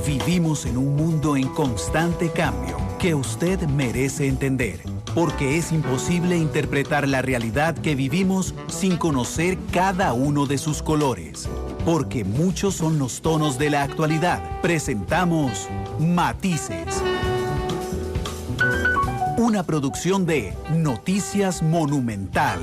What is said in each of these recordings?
Vivimos en un mundo en constante cambio que usted merece entender, porque es imposible interpretar la realidad que vivimos sin conocer cada uno de sus colores. Porque muchos son los tonos de la actualidad. Presentamos Matices. Una producción de Noticias Monumental.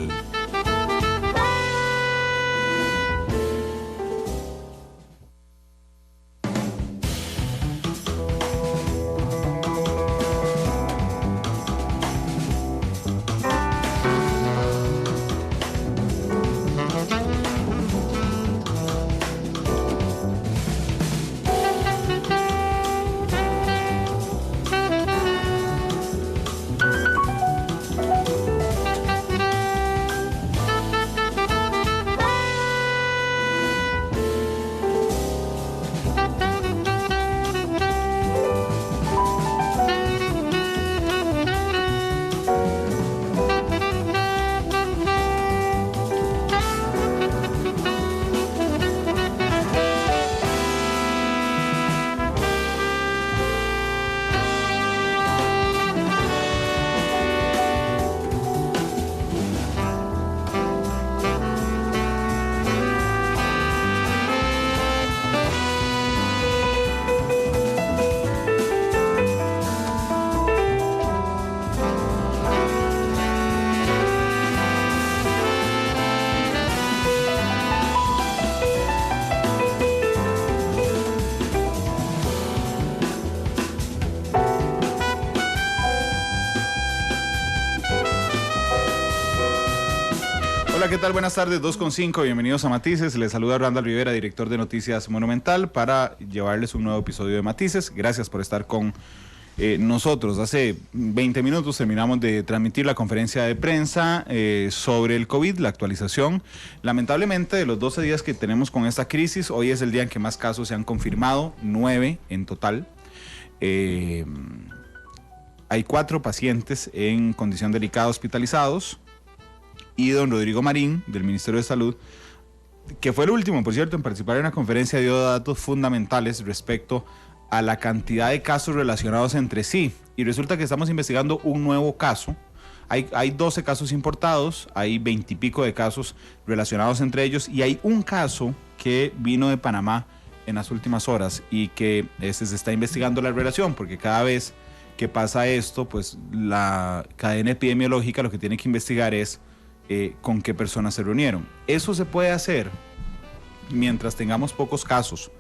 Hola, ¿qué tal? Buenas tardes, 2:05, bienvenidos a Matices. Les saluda Randall Rivera, director de Noticias Monumental, para llevarles un nuevo episodio de Matices. Gracias por estar con nosotros. Hace 20 minutos terminamos de transmitir la conferencia de prensa sobre el COVID, la actualización. Lamentablemente, de los 12 días que tenemos con esta crisis, hoy es el día en que más casos se han confirmado, 9 en total. Hay 4 pacientes en condición delicada hospitalizados. Y don Rodrigo Marín, del Ministerio de Salud, que fue el último, por cierto, en participar en la conferencia, dio datos fundamentales respecto a la cantidad de casos relacionados entre sí. Y resulta que estamos investigando un nuevo caso. Hay 12 casos importados, hay 20 y pico de casos relacionados entre ellos, y hay un caso que vino de Panamá en las últimas horas y que se está investigando la relación, porque cada vez que pasa esto, pues la cadena epidemiológica lo que tiene que investigar es con qué personas se reunieron. Eso se puede hacer mientras tengamos pocos casos.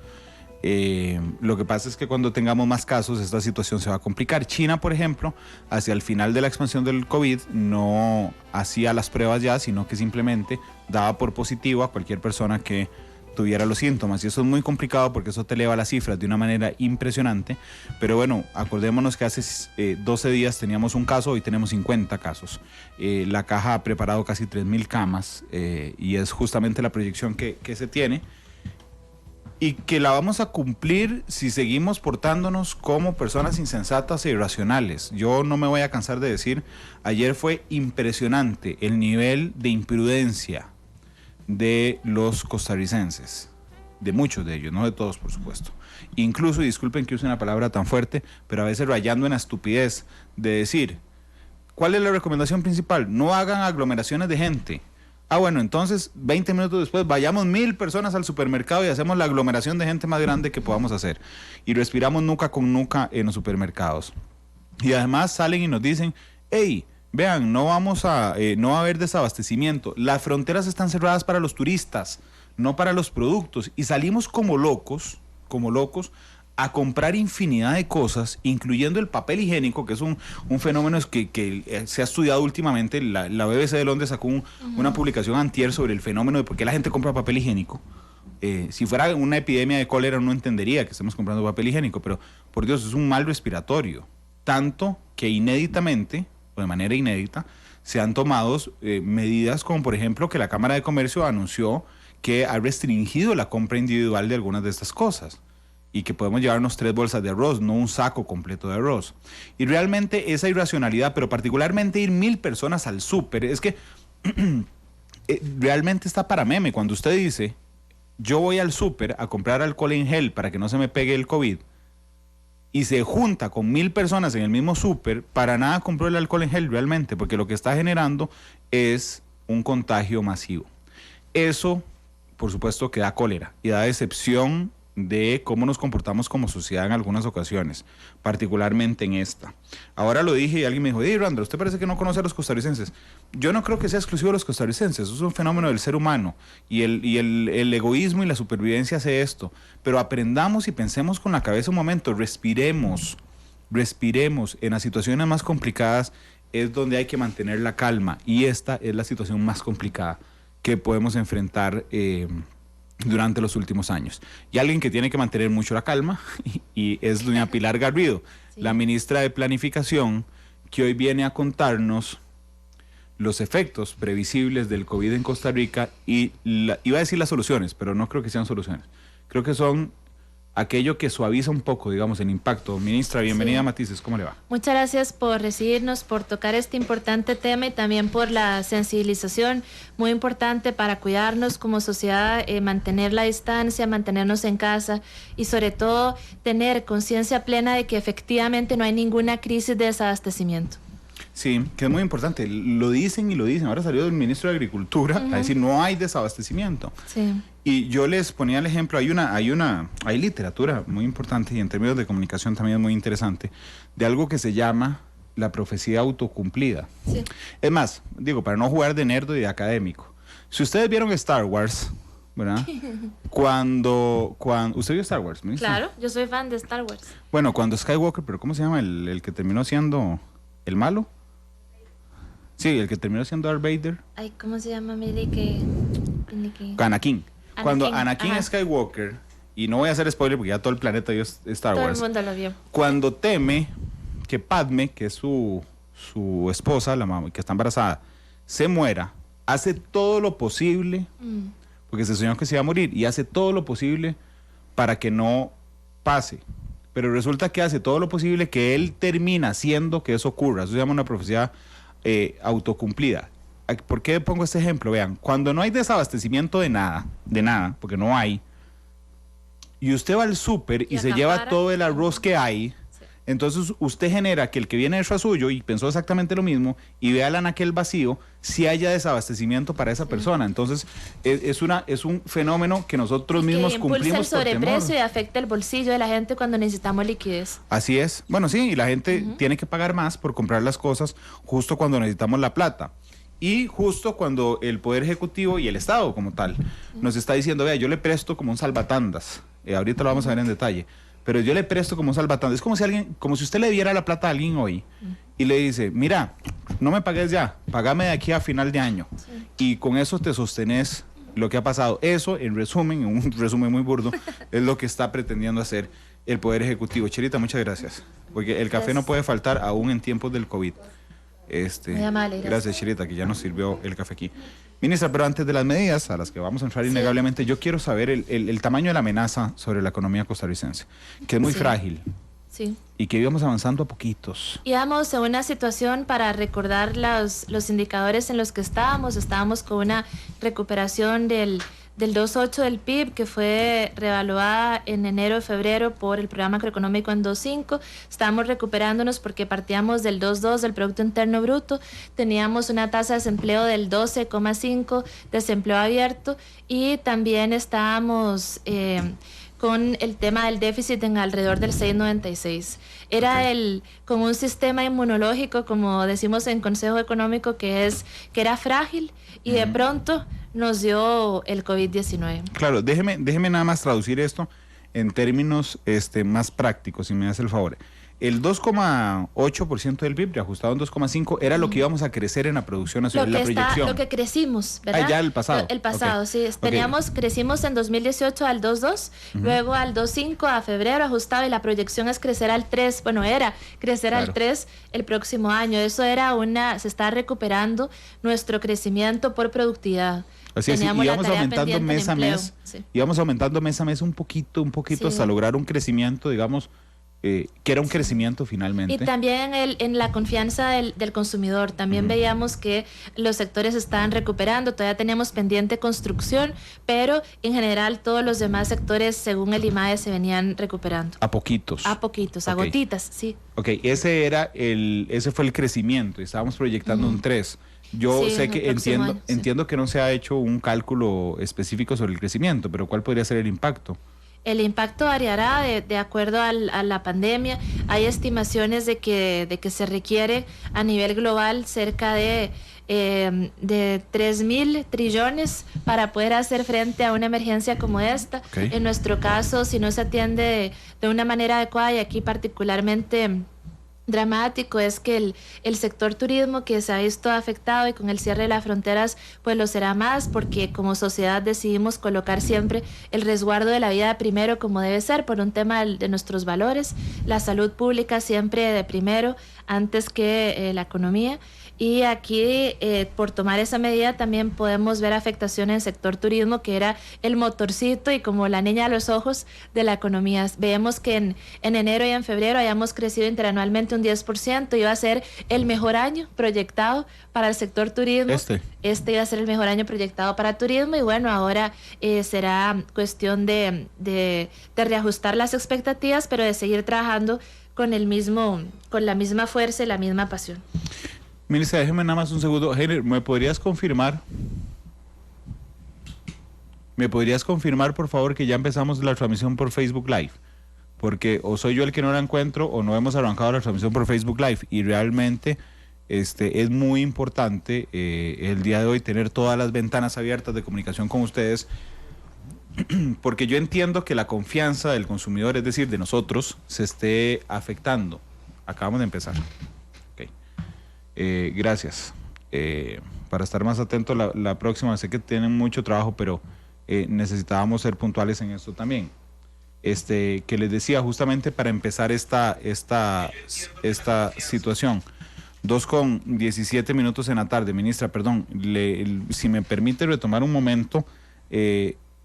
Lo que pasa es que cuando tengamos más casos, esta situación se va a complicar. China, por ejemplo, hacia el final de la expansión del COVID, no hacía las pruebas ya, sino que simplemente daba por positivo a cualquier persona que tuviera los síntomas, y eso es muy complicado porque eso te eleva las cifras de una manera impresionante. Pero bueno, acordémonos que hace 12 días teníamos un caso, hoy tenemos 50 casos. La caja ha preparado casi 3.000 camas y es justamente la proyección que se tiene y que la vamos a cumplir si seguimos portándonos como personas insensatas e irracionales. Yo no me voy a cansar de decir, ayer fue impresionante el nivel de imprudencia de los costarricenses, de muchos de ellos, no de todos, por supuesto. Incluso, y disculpen que use una palabra tan fuerte, pero a veces rayando en la estupidez de decir, ¿cuál es la recomendación principal? No hagan aglomeraciones de gente. Bueno, entonces 20 minutos después vayamos 1.000 personas al supermercado y hacemos la aglomeración de gente más grande que podamos hacer. Y respiramos nuca con nuca en los supermercados. Y además salen y nos dicen, hey, vean, no va a haber desabastecimiento. Las fronteras están cerradas para los turistas, no para los productos. Y salimos como locos, a comprar infinidad de cosas, incluyendo el papel higiénico, que es un fenómeno que se ha estudiado últimamente. La BBC de Londres sacó una publicación antier sobre el fenómeno de por qué la gente compra papel higiénico. Si fuera una epidemia de cólera no entendería que estemos comprando papel higiénico, pero por Dios, es un mal respiratorio. Tanto que inéditamente, de manera inédita, se han tomado medidas como por ejemplo que la Cámara de Comercio anunció que ha restringido la compra individual de algunas de estas cosas y que podemos llevarnos 3 bolsas de arroz, no un saco completo de arroz. Y realmente esa irracionalidad, pero particularmente ir 1.000 personas al súper, es que realmente está para meme. Cuando usted dice, yo voy al súper a comprar alcohol en gel para que no se me pegue el COVID, y se junta con 1000 personas en el mismo súper, para nada compró el alcohol en gel realmente, porque lo que está generando es un contagio masivo. Eso, por supuesto, que da cólera y da decepción de cómo nos comportamos como sociedad en algunas ocasiones, particularmente en esta. Ahora lo dije y alguien me dijo, Randall, usted parece que no conoce a los costarricenses. Yo no creo que sea exclusivo de los costarricenses, eso es un fenómeno del ser humano, y el egoísmo y la supervivencia hace esto, pero aprendamos y pensemos con la cabeza un momento, respiremos, en las situaciones más complicadas es donde hay que mantener la calma, y esta es la situación más complicada que podemos enfrentar durante los últimos años. Y alguien que tiene que mantener mucho la calma y es doña Pilar Garrido, sí, la ministra de Planificación, que hoy viene a contarnos los efectos previsibles del COVID en Costa Rica y iba a decir las soluciones, pero no creo que sean soluciones. Creo que son aquello que suaviza un poco, digamos, el impacto. Ministra, bienvenida, sí. Matices, ¿cómo le va? Muchas gracias por recibirnos, por tocar este importante tema y también por la sensibilización muy importante para cuidarnos como sociedad, mantener la distancia, mantenernos en casa y sobre todo tener conciencia plena de que efectivamente no hay ninguna crisis de desabastecimiento. Sí, que es muy importante. Lo dicen y lo dicen. Ahora salió el ministro de Agricultura a decir no hay desabastecimiento. Sí. Y yo les ponía el ejemplo, hay literatura muy importante y en términos de comunicación también es muy interesante, de algo que se llama la profecía autocumplida. Sí. Es más, digo, para no jugar de nerdo y de académico, si ustedes vieron Star Wars, ¿verdad? Cuando ¿usted vio Star Wars, ministro? Claro, yo soy fan de Star Wars. Bueno, cuando Skywalker, pero ¿cómo se llama el que terminó siendo el malo? Sí, el que terminó siendo Darth Vader. Ay, ¿cómo se llama? Mire Anakin. Cuando Anakin Skywalker, y no voy a hacer spoiler porque ya todo el planeta vio Star Wars. Todo el mundo lo vio. Cuando teme que Padme, que es su esposa, la mamá, que está embarazada, se muera, hace todo lo posible, porque se soñó que se iba a morir, y hace todo lo posible para que no pase. Pero resulta que hace todo lo posible que él termina haciendo que eso ocurra. Eso se llama una profecía autocumplida. ¿Por qué pongo este ejemplo? Vean, cuando no hay desabastecimiento de nada, porque no hay, y usted va al súper y se lleva todo el arroz que hay, sí, entonces usted genera que el que viene detrás suyo y pensó exactamente lo mismo y ve al anaquel vacío, si haya desabastecimiento para esa persona. Entonces es un fenómeno que nosotros mismos cumplimos por temor. Impulsa el sobreprecio y afecta el bolsillo de la gente cuando necesitamos liquidez. Así es. Bueno, sí, y la gente tiene que pagar más por comprar las cosas justo cuando necesitamos la plata. Y justo cuando el Poder Ejecutivo y el Estado como tal nos está diciendo, vea, yo le presto como un salvatandas, ahorita lo vamos a ver en detalle, pero yo le presto como un salvatandas. Es como si usted le diera la plata a alguien hoy y le dice, mira, no me pagues ya, pagame de aquí a final de año. Sí. Y con eso te sostenés lo que ha pasado. Eso, en un resumen muy burdo, es lo que está pretendiendo hacer el Poder Ejecutivo. Chirita, muchas gracias, porque el café no puede faltar aún en tiempos del COVID. Muy amable, gracias, Chirita, que ya nos sirvió el café aquí. Ministra, pero antes de las medidas a las que vamos a entrar innegablemente, yo quiero saber el tamaño de la amenaza sobre la economía costarricense, que es muy frágil. Sí. Y que íbamos avanzando a poquitos. Íbamos en una situación, para recordar los indicadores en los que estábamos con una recuperación del 2.8 del PIB, que fue reevaluada en enero-febrero por el programa macroeconómico en 2.5. Estábamos recuperándonos porque partíamos del 2.2 del Producto Interno Bruto, teníamos una tasa de desempleo del 12,5, desempleo abierto, y también estábamos con el tema del déficit en alrededor del 6,96. Era como un sistema inmunológico, como decimos en Consejo Económico, que era frágil, y de pronto nos dio el COVID-19. Claro, déjeme nada más traducir esto en términos más prácticos, si me hace el favor. El 2,8% del PIB, reajustado en 2,5%, era lo que íbamos a crecer en la producción nacional, la proyección. Lo que crecimos, ¿verdad? Ya el pasado. El pasado, sí. Crecimos en 2018 al 2,2, luego al 2,5 a febrero ajustado, y la proyección es crecer al 3, era crecer al 3 el próximo año. Eso se está recuperando nuestro crecimiento por productividad. Así es, íbamos aumentando mes a mes, íbamos aumentando mes a mes un poquito hasta lograr un crecimiento, digamos, que era un crecimiento finalmente. Y también en la confianza del consumidor. También veíamos que los sectores estaban recuperando. Todavía teníamos pendiente construcción, pero en general todos los demás sectores, según el IMAE, se venían recuperando. A poquitos. A poquitos, a gotitas, sí. Ok, ese fue el crecimiento. Estábamos proyectando un 3. Yo Sí, sé que año, entiendo que no se ha hecho un cálculo específico sobre el crecimiento, pero ¿cuál podría ser el impacto? El impacto variará de acuerdo a la pandemia. Hay estimaciones de que se requiere a nivel global cerca de 3.000 trillones para poder hacer frente a una emergencia como esta. Okay. En nuestro caso, si no se atiende de una manera adecuada, y aquí particularmente dramático, es que el sector turismo, que se ha visto afectado y con el cierre de las fronteras pues lo será más, porque como sociedad decidimos colocar siempre el resguardo de la vida primero, como debe ser, por un tema de nuestros valores, la salud pública siempre de primero antes que la economía. Y aquí, por tomar esa medida, también podemos ver afectación en el sector turismo, que era el motorcito y como la niña a los ojos de la economía. Veemos que en enero y en febrero hayamos crecido interanualmente un 10%. Iba a ser el mejor año proyectado para el sector turismo. Este iba a ser el mejor año proyectado para turismo, y bueno, ahora será cuestión de reajustar las expectativas, pero de seguir trabajando con la misma fuerza y la misma pasión. Ministra, déjeme nada más un segundo. Heiner, ¿me podrías confirmar, por favor, que ya empezamos la transmisión por Facebook Live? Porque o soy yo el que no la encuentro, o no hemos arrancado la transmisión por Facebook Live. Y realmente es muy importante el día de hoy tener todas las ventanas abiertas de comunicación con ustedes, porque yo entiendo que la confianza del consumidor, es decir, de nosotros, se esté afectando. Acabamos de empezar. Gracias. Para estar más atento la próxima, sé que tienen mucho trabajo, pero necesitábamos ser puntuales en esto también. Que les decía, justamente para empezar esta situación. 2:17 en la tarde, ministra, perdón, si me permite retomar un momento,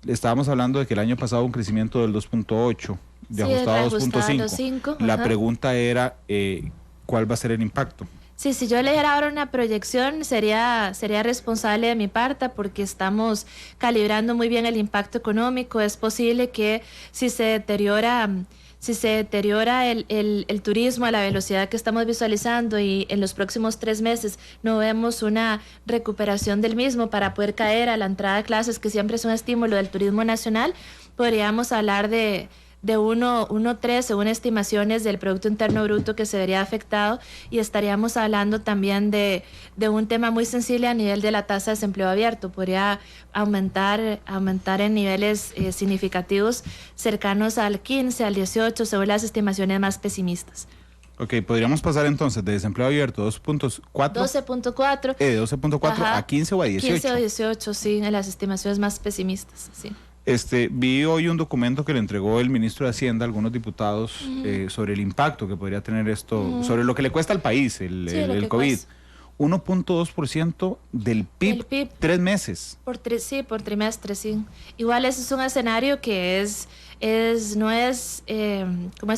estábamos hablando de que el año pasado hubo un crecimiento del 2.8, de ajustado a 2.5. La pregunta era, ¿cuál va a ser el impacto? Sí, si yo le diera ahora una proyección, sería responsable de mi parte, porque estamos calibrando muy bien el impacto económico. Es posible que si se deteriora el turismo a la velocidad que estamos visualizando, y en los próximos 3 meses no vemos una recuperación del mismo para poder caer a la entrada de clases, que siempre es un estímulo del turismo nacional, podríamos hablar de 1.3 según estimaciones del Producto Interno Bruto que se vería afectado, y estaríamos hablando también de un tema muy sensible a nivel de la tasa de desempleo abierto. Podría aumentar en niveles significativos cercanos al 15, al 18, según las estimaciones más pesimistas. Ok, podríamos pasar entonces de desempleo abierto 2.4. 12.4. De 12.4 a 15 o a 18. 15 o 18, sí, en las estimaciones más pesimistas, sí. Vi hoy un documento que le entregó el ministro de Hacienda a algunos diputados sobre el impacto que podría tener esto, sobre lo que le cuesta al país el COVID. 1.2% del PIB, 3 meses. Por trimestre, sí. Igual ese es un escenario que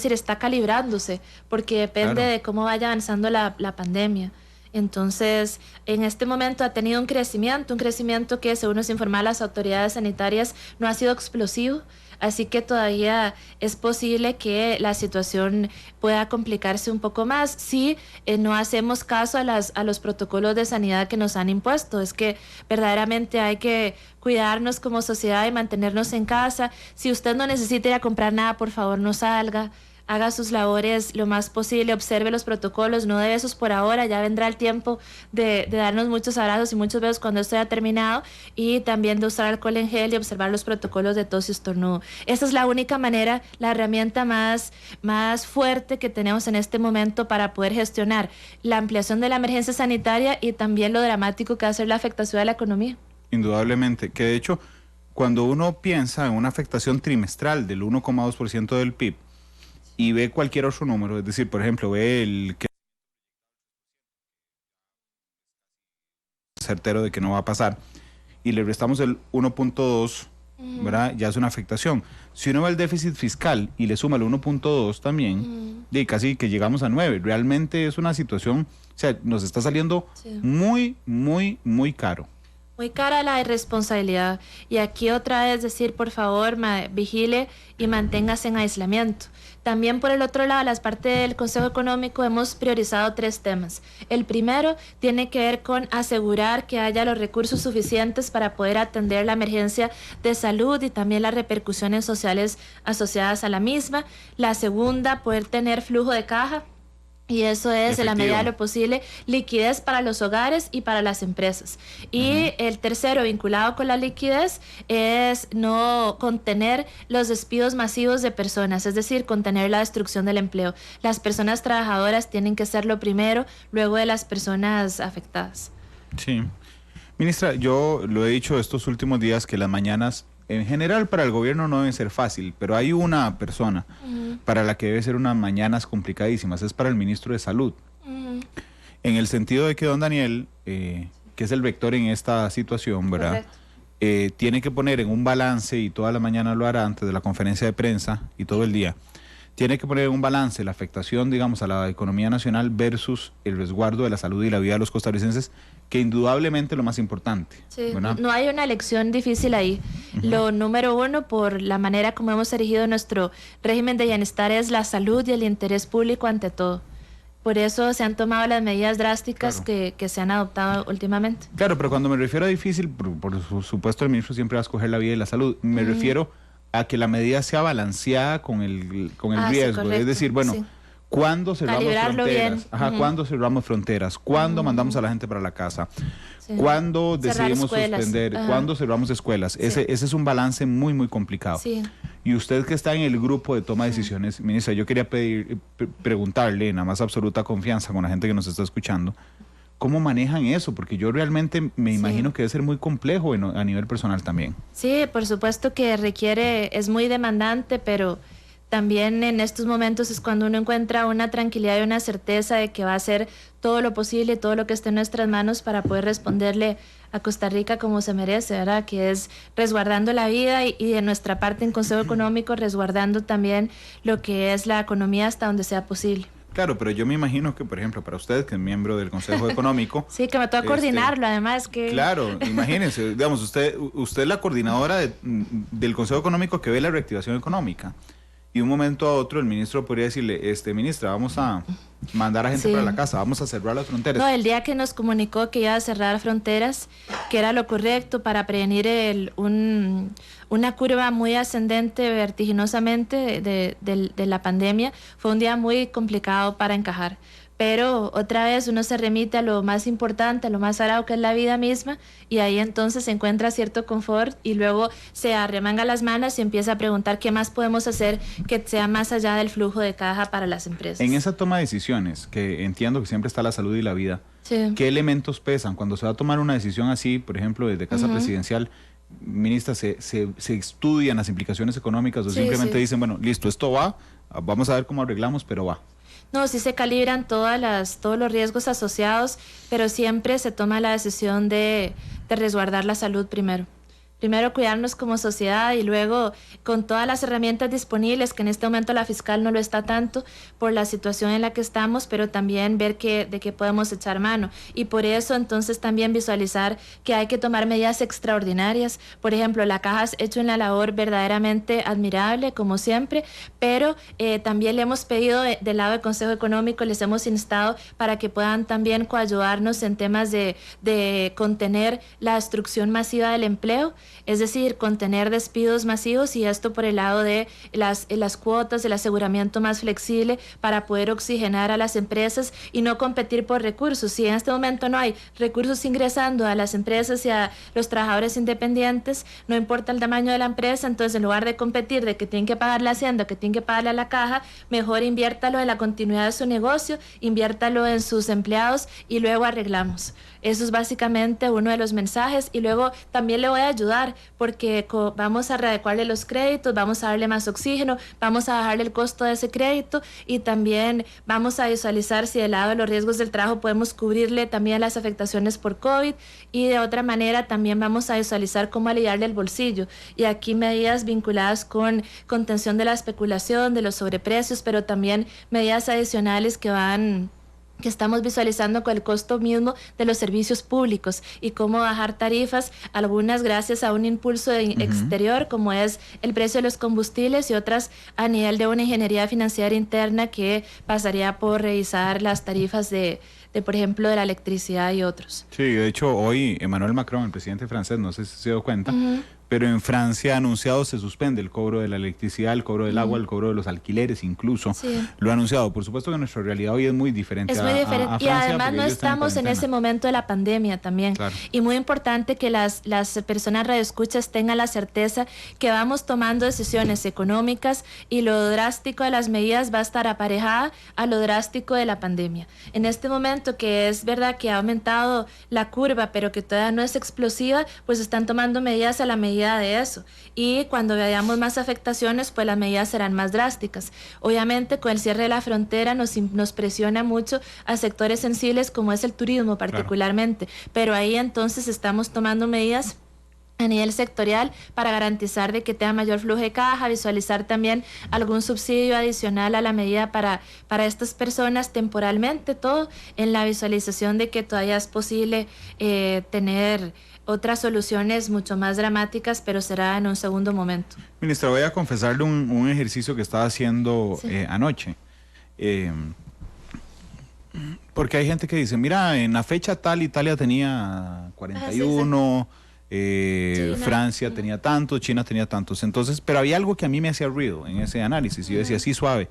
está calibrándose, porque depende de cómo vaya avanzando la pandemia. Entonces, en este momento ha tenido un crecimiento que, según nos informaron las autoridades sanitarias, no ha sido explosivo. Así que todavía es posible que la situación pueda complicarse un poco más si no hacemos caso a los protocolos de sanidad que nos han impuesto. Es que verdaderamente hay que cuidarnos como sociedad y mantenernos en casa. Si usted no necesita ir a comprar nada, por favor no salga. Haga sus labores lo más posible, observe los protocolos, no de besos por ahora, ya vendrá el tiempo de darnos muchos abrazos y muchos besos cuando esto haya terminado, y también de usar alcohol en gel y observar los protocolos de tos y estornudo. Esa es la única manera, la herramienta más fuerte que tenemos en este momento para poder gestionar la ampliación de la emergencia sanitaria y también lo dramático que va a ser la afectación de la economía. Indudablemente, que de hecho, cuando uno piensa en una afectación trimestral del 1,2% del PIB, y ve cualquier otro número, es decir, por ejemplo, ve el que certero de que no va a pasar, y le restamos el 1.2, ¿verdad? Ya es una afectación. Si uno ve el déficit fiscal y le suma el 1.2 también, de casi que llegamos a 9. Realmente es una situación, o sea, nos está saliendo muy, muy, muy caro. Muy cara la irresponsabilidad. Y aquí otra vez decir, por favor, vigile y manténgase en aislamiento. También por el otro lado, las partes del Consejo Económico hemos priorizado 3 temas. El primero tiene que ver con asegurar que haya los recursos suficientes para poder atender la emergencia de salud y también las repercusiones sociales asociadas a la misma. La segunda, poder tener flujo de caja. Y eso es, en la medida de lo posible, liquidez para los hogares y para las empresas. Y el tercero, vinculado con la liquidez, es no contener los despidos masivos de personas, es decir, contener la destrucción del empleo. Las personas trabajadoras tienen que ser lo primero, luego de las personas afectadas. Sí. Ministra, yo lo he dicho estos últimos días que las mañanas, en general para el gobierno no deben ser fácil, pero hay una persona para la que debe ser unas mañanas complicadísimas, es para el ministro de Salud. En el sentido de que don Daniel, que es el vector en esta situación, ¿verdad? Tiene que poner en un balance, y toda la mañana lo hará antes de la conferencia de prensa y todo el día, tiene que poner en un balance la afectación, digamos, a la economía nacional versus el resguardo de la salud y la vida de los costarricenses, que indudablemente es lo más importante. Sí, no hay una elección difícil ahí. Lo número uno, por la manera como hemos erigido nuestro régimen de bienestar, es la salud y el interés público ante todo. Por eso se han tomado las medidas drásticas que se han adoptado últimamente. Claro, pero cuando me refiero a difícil, por supuesto el ministro siempre va a escoger la vida y la salud. Me refiero a que la medida sea balanceada con el riesgo. Sí, es decir, bueno, ¿cuándo cerramos fronteras? ¿Cuándo cerramos fronteras? ¿Cuándo mandamos a la gente para la casa? ¿Cuándo decidimos suspender? ¿Cuándo cerramos escuelas? Ese es un balance muy, muy complicado. Y usted que está en el grupo de toma de decisiones, ministra, yo quería preguntarle, nada más absoluta confianza con la gente que nos está escuchando, ¿cómo manejan eso? Porque yo realmente me imagino que debe ser muy complejo a nivel personal también. Sí, por supuesto que es muy demandante, pero también en estos momentos es cuando uno encuentra una tranquilidad y una certeza de que va a hacer todo lo posible, todo lo que esté en nuestras manos para poder responderle a Costa Rica como se merece, ¿verdad? Que es resguardando la vida y de nuestra parte en Consejo Económico resguardando también lo que es la economía hasta donde sea posible. Claro, pero yo me imagino que, por ejemplo, para usted, que es miembro del Consejo Económico... Sí, que me toca coordinarlo, además que... Claro, imagínense, digamos, usted es la coordinadora del Consejo Económico que ve la reactivación económica. Y un momento a otro el ministro podría decirle, ministra, vamos a mandar a gente para la casa, vamos a cerrar las fronteras. No, el día que nos comunicó que iba a cerrar fronteras, que era lo correcto para prevenir una curva muy ascendente vertiginosamente de la pandemia, fue un día muy complicado para encajar. Pero otra vez uno se remite a lo más importante, a lo más sagrado que es la vida misma, y ahí entonces se encuentra cierto confort y luego se arremanga las manos y empieza a preguntar qué más podemos hacer que sea más allá del flujo de caja para las empresas. En esa toma de decisiones, que entiendo que siempre está la salud y la vida, ¿qué elementos pesan? Cuando se va a tomar una decisión así, por ejemplo, desde Casa Presidencial, ministra, ¿se estudian las implicaciones económicas o simplemente dicen, bueno, listo, esto va, vamos a ver cómo arreglamos, pero va? No, sí se calibran todos los riesgos asociados, pero siempre se toma la decisión de resguardar la salud primero. Primero cuidarnos como sociedad y luego con todas las herramientas disponibles, que en este momento la fiscal no lo está tanto por la situación en la que estamos, pero también ver de qué podemos echar mano. Y por eso entonces también visualizar que hay que tomar medidas extraordinarias. Por ejemplo, la Caja ha hecho una labor verdaderamente admirable, como siempre, pero también le hemos pedido del lado del Consejo Económico, les hemos instado para que puedan también coayudarnos en temas de contener la destrucción masiva del empleo. Es decir, contener despidos masivos, y esto por el lado de las cuotas, el aseguramiento más flexible para poder oxigenar a las empresas y no competir por recursos. Si en este momento no hay recursos ingresando a las empresas y a los trabajadores independientes, no importa el tamaño de la empresa, entonces en lugar de competir de que tienen que pagar la Hacienda, que tienen que pagarle a la Caja, mejor inviértalo en la continuidad de su negocio, inviértalo en sus empleados y luego arreglamos. Eso es básicamente uno de los mensajes, y luego también le voy a ayudar ayudar porque vamos a readecuarle los créditos, vamos a darle más oxígeno, vamos a bajarle el costo de ese crédito y también vamos a visualizar si del lado de los riesgos del trabajo podemos cubrirle también las afectaciones por COVID y de otra manera también vamos a visualizar cómo aliviarle el bolsillo. Y aquí medidas vinculadas con contención de la especulación, de los sobreprecios, pero también medidas adicionales que estamos visualizando con el costo mismo de los servicios públicos y cómo bajar tarifas, algunas gracias a un impulso exterior como es el precio de los combustibles y otras a nivel de una ingeniería financiera interna que pasaría por revisar las tarifas de por ejemplo, de la electricidad y otros. Sí, de hecho hoy Emmanuel Macron, el presidente francés, no sé si se dio cuenta, pero en Francia ha anunciado se suspende el cobro de la electricidad, el cobro del agua, el cobro de los alquileres incluso. Sí. Lo ha anunciado. Por supuesto que nuestra realidad hoy es muy diferente. Es muy diferente. A Francia, y además no estamos en ese momento de la pandemia también. Claro. Y muy importante que las personas radioescuchas tengan la certeza que vamos tomando decisiones económicas y lo drástico de las medidas va a estar aparejada a lo drástico de la pandemia. En este momento que es verdad que ha aumentado la curva, pero que todavía no es explosiva, pues están tomando medidas a la medida de eso, y cuando veamos más afectaciones pues las medidas serán más drásticas. Obviamente con el cierre de la frontera nos presiona mucho a sectores sensibles como es el turismo particularmente, claro. Pero ahí entonces estamos tomando medidas a nivel sectorial para garantizar de que tenga mayor flujo de caja, visualizar también algún subsidio adicional a la medida para estas personas temporalmente, todo en la visualización de que todavía es posible tener otras soluciones mucho más dramáticas, pero será en un segundo momento. Ministra, voy a confesarle un ejercicio que estaba haciendo anoche. Porque hay gente que dice, mira, en la fecha tal Italia tenía 41, Francia tenía tantos, China tenía tantos. Entonces, pero había algo que a mí me hacía ruido en ese análisis. Y yo decía, sí, suave,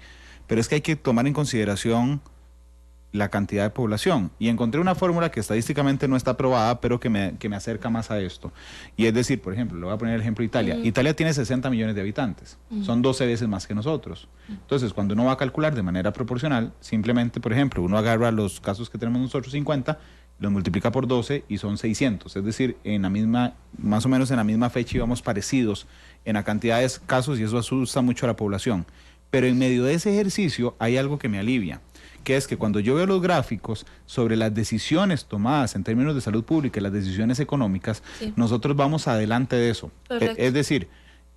pero es que hay que tomar en consideración la cantidad de población, y encontré una fórmula que estadísticamente no está aprobada, pero que me acerca más a esto, y es decir, por ejemplo, le voy a poner el ejemplo de Italia. Italia tiene 60 millones de habitantes, son 12 veces más que nosotros. Entonces, cuando uno va a calcular de manera proporcional, simplemente, por ejemplo, uno agarra los casos que tenemos nosotros, 50, los multiplica por 12 y son 600, es decir, en la misma, más o menos en la misma fecha íbamos parecidos en la cantidad de casos, y eso asusta mucho a la población. Pero en medio de ese ejercicio hay algo que me alivia, que es que cuando yo veo los gráficos sobre las decisiones tomadas en términos de salud pública y las decisiones económicas, nosotros vamos adelante de eso. Es decir,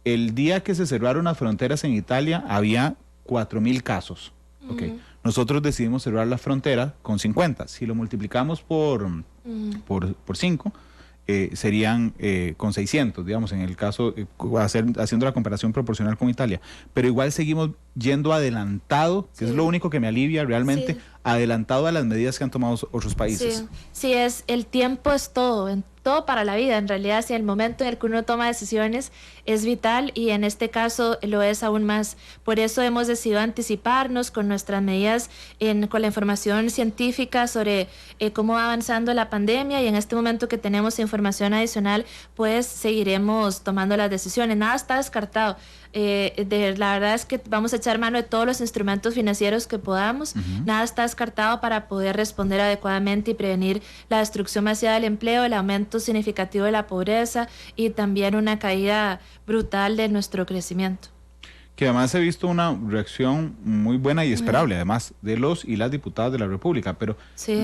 el día que se cerraron las fronteras en Italia había 4.000 casos. Nosotros decidimos cerrar la frontera con 50. Si lo multiplicamos por 5, serían con 600, digamos, en el caso, haciendo la comparación proporcional con Italia. Pero igual seguimos yendo adelantado, que es lo único que me alivia realmente, adelantado a las medidas que han tomado otros países. Sí, el tiempo es todo, todo para la vida. En realidad, si el momento en el que uno toma decisiones es vital, y en este caso lo es aún más. Por eso hemos decidido anticiparnos con nuestras medidas, con la información científica sobre cómo va avanzando la pandemia, y en este momento que tenemos información adicional, pues seguiremos tomando las decisiones. Nada está descartado. La verdad es que vamos a echar mano de todos los instrumentos financieros que podamos. Nada está descartado para poder responder adecuadamente y prevenir la destrucción masiva del empleo, el aumento significativo de la pobreza y también una caída brutal de nuestro crecimiento. Que además he visto una reacción muy buena y esperable, además de los y las diputadas de la República, pero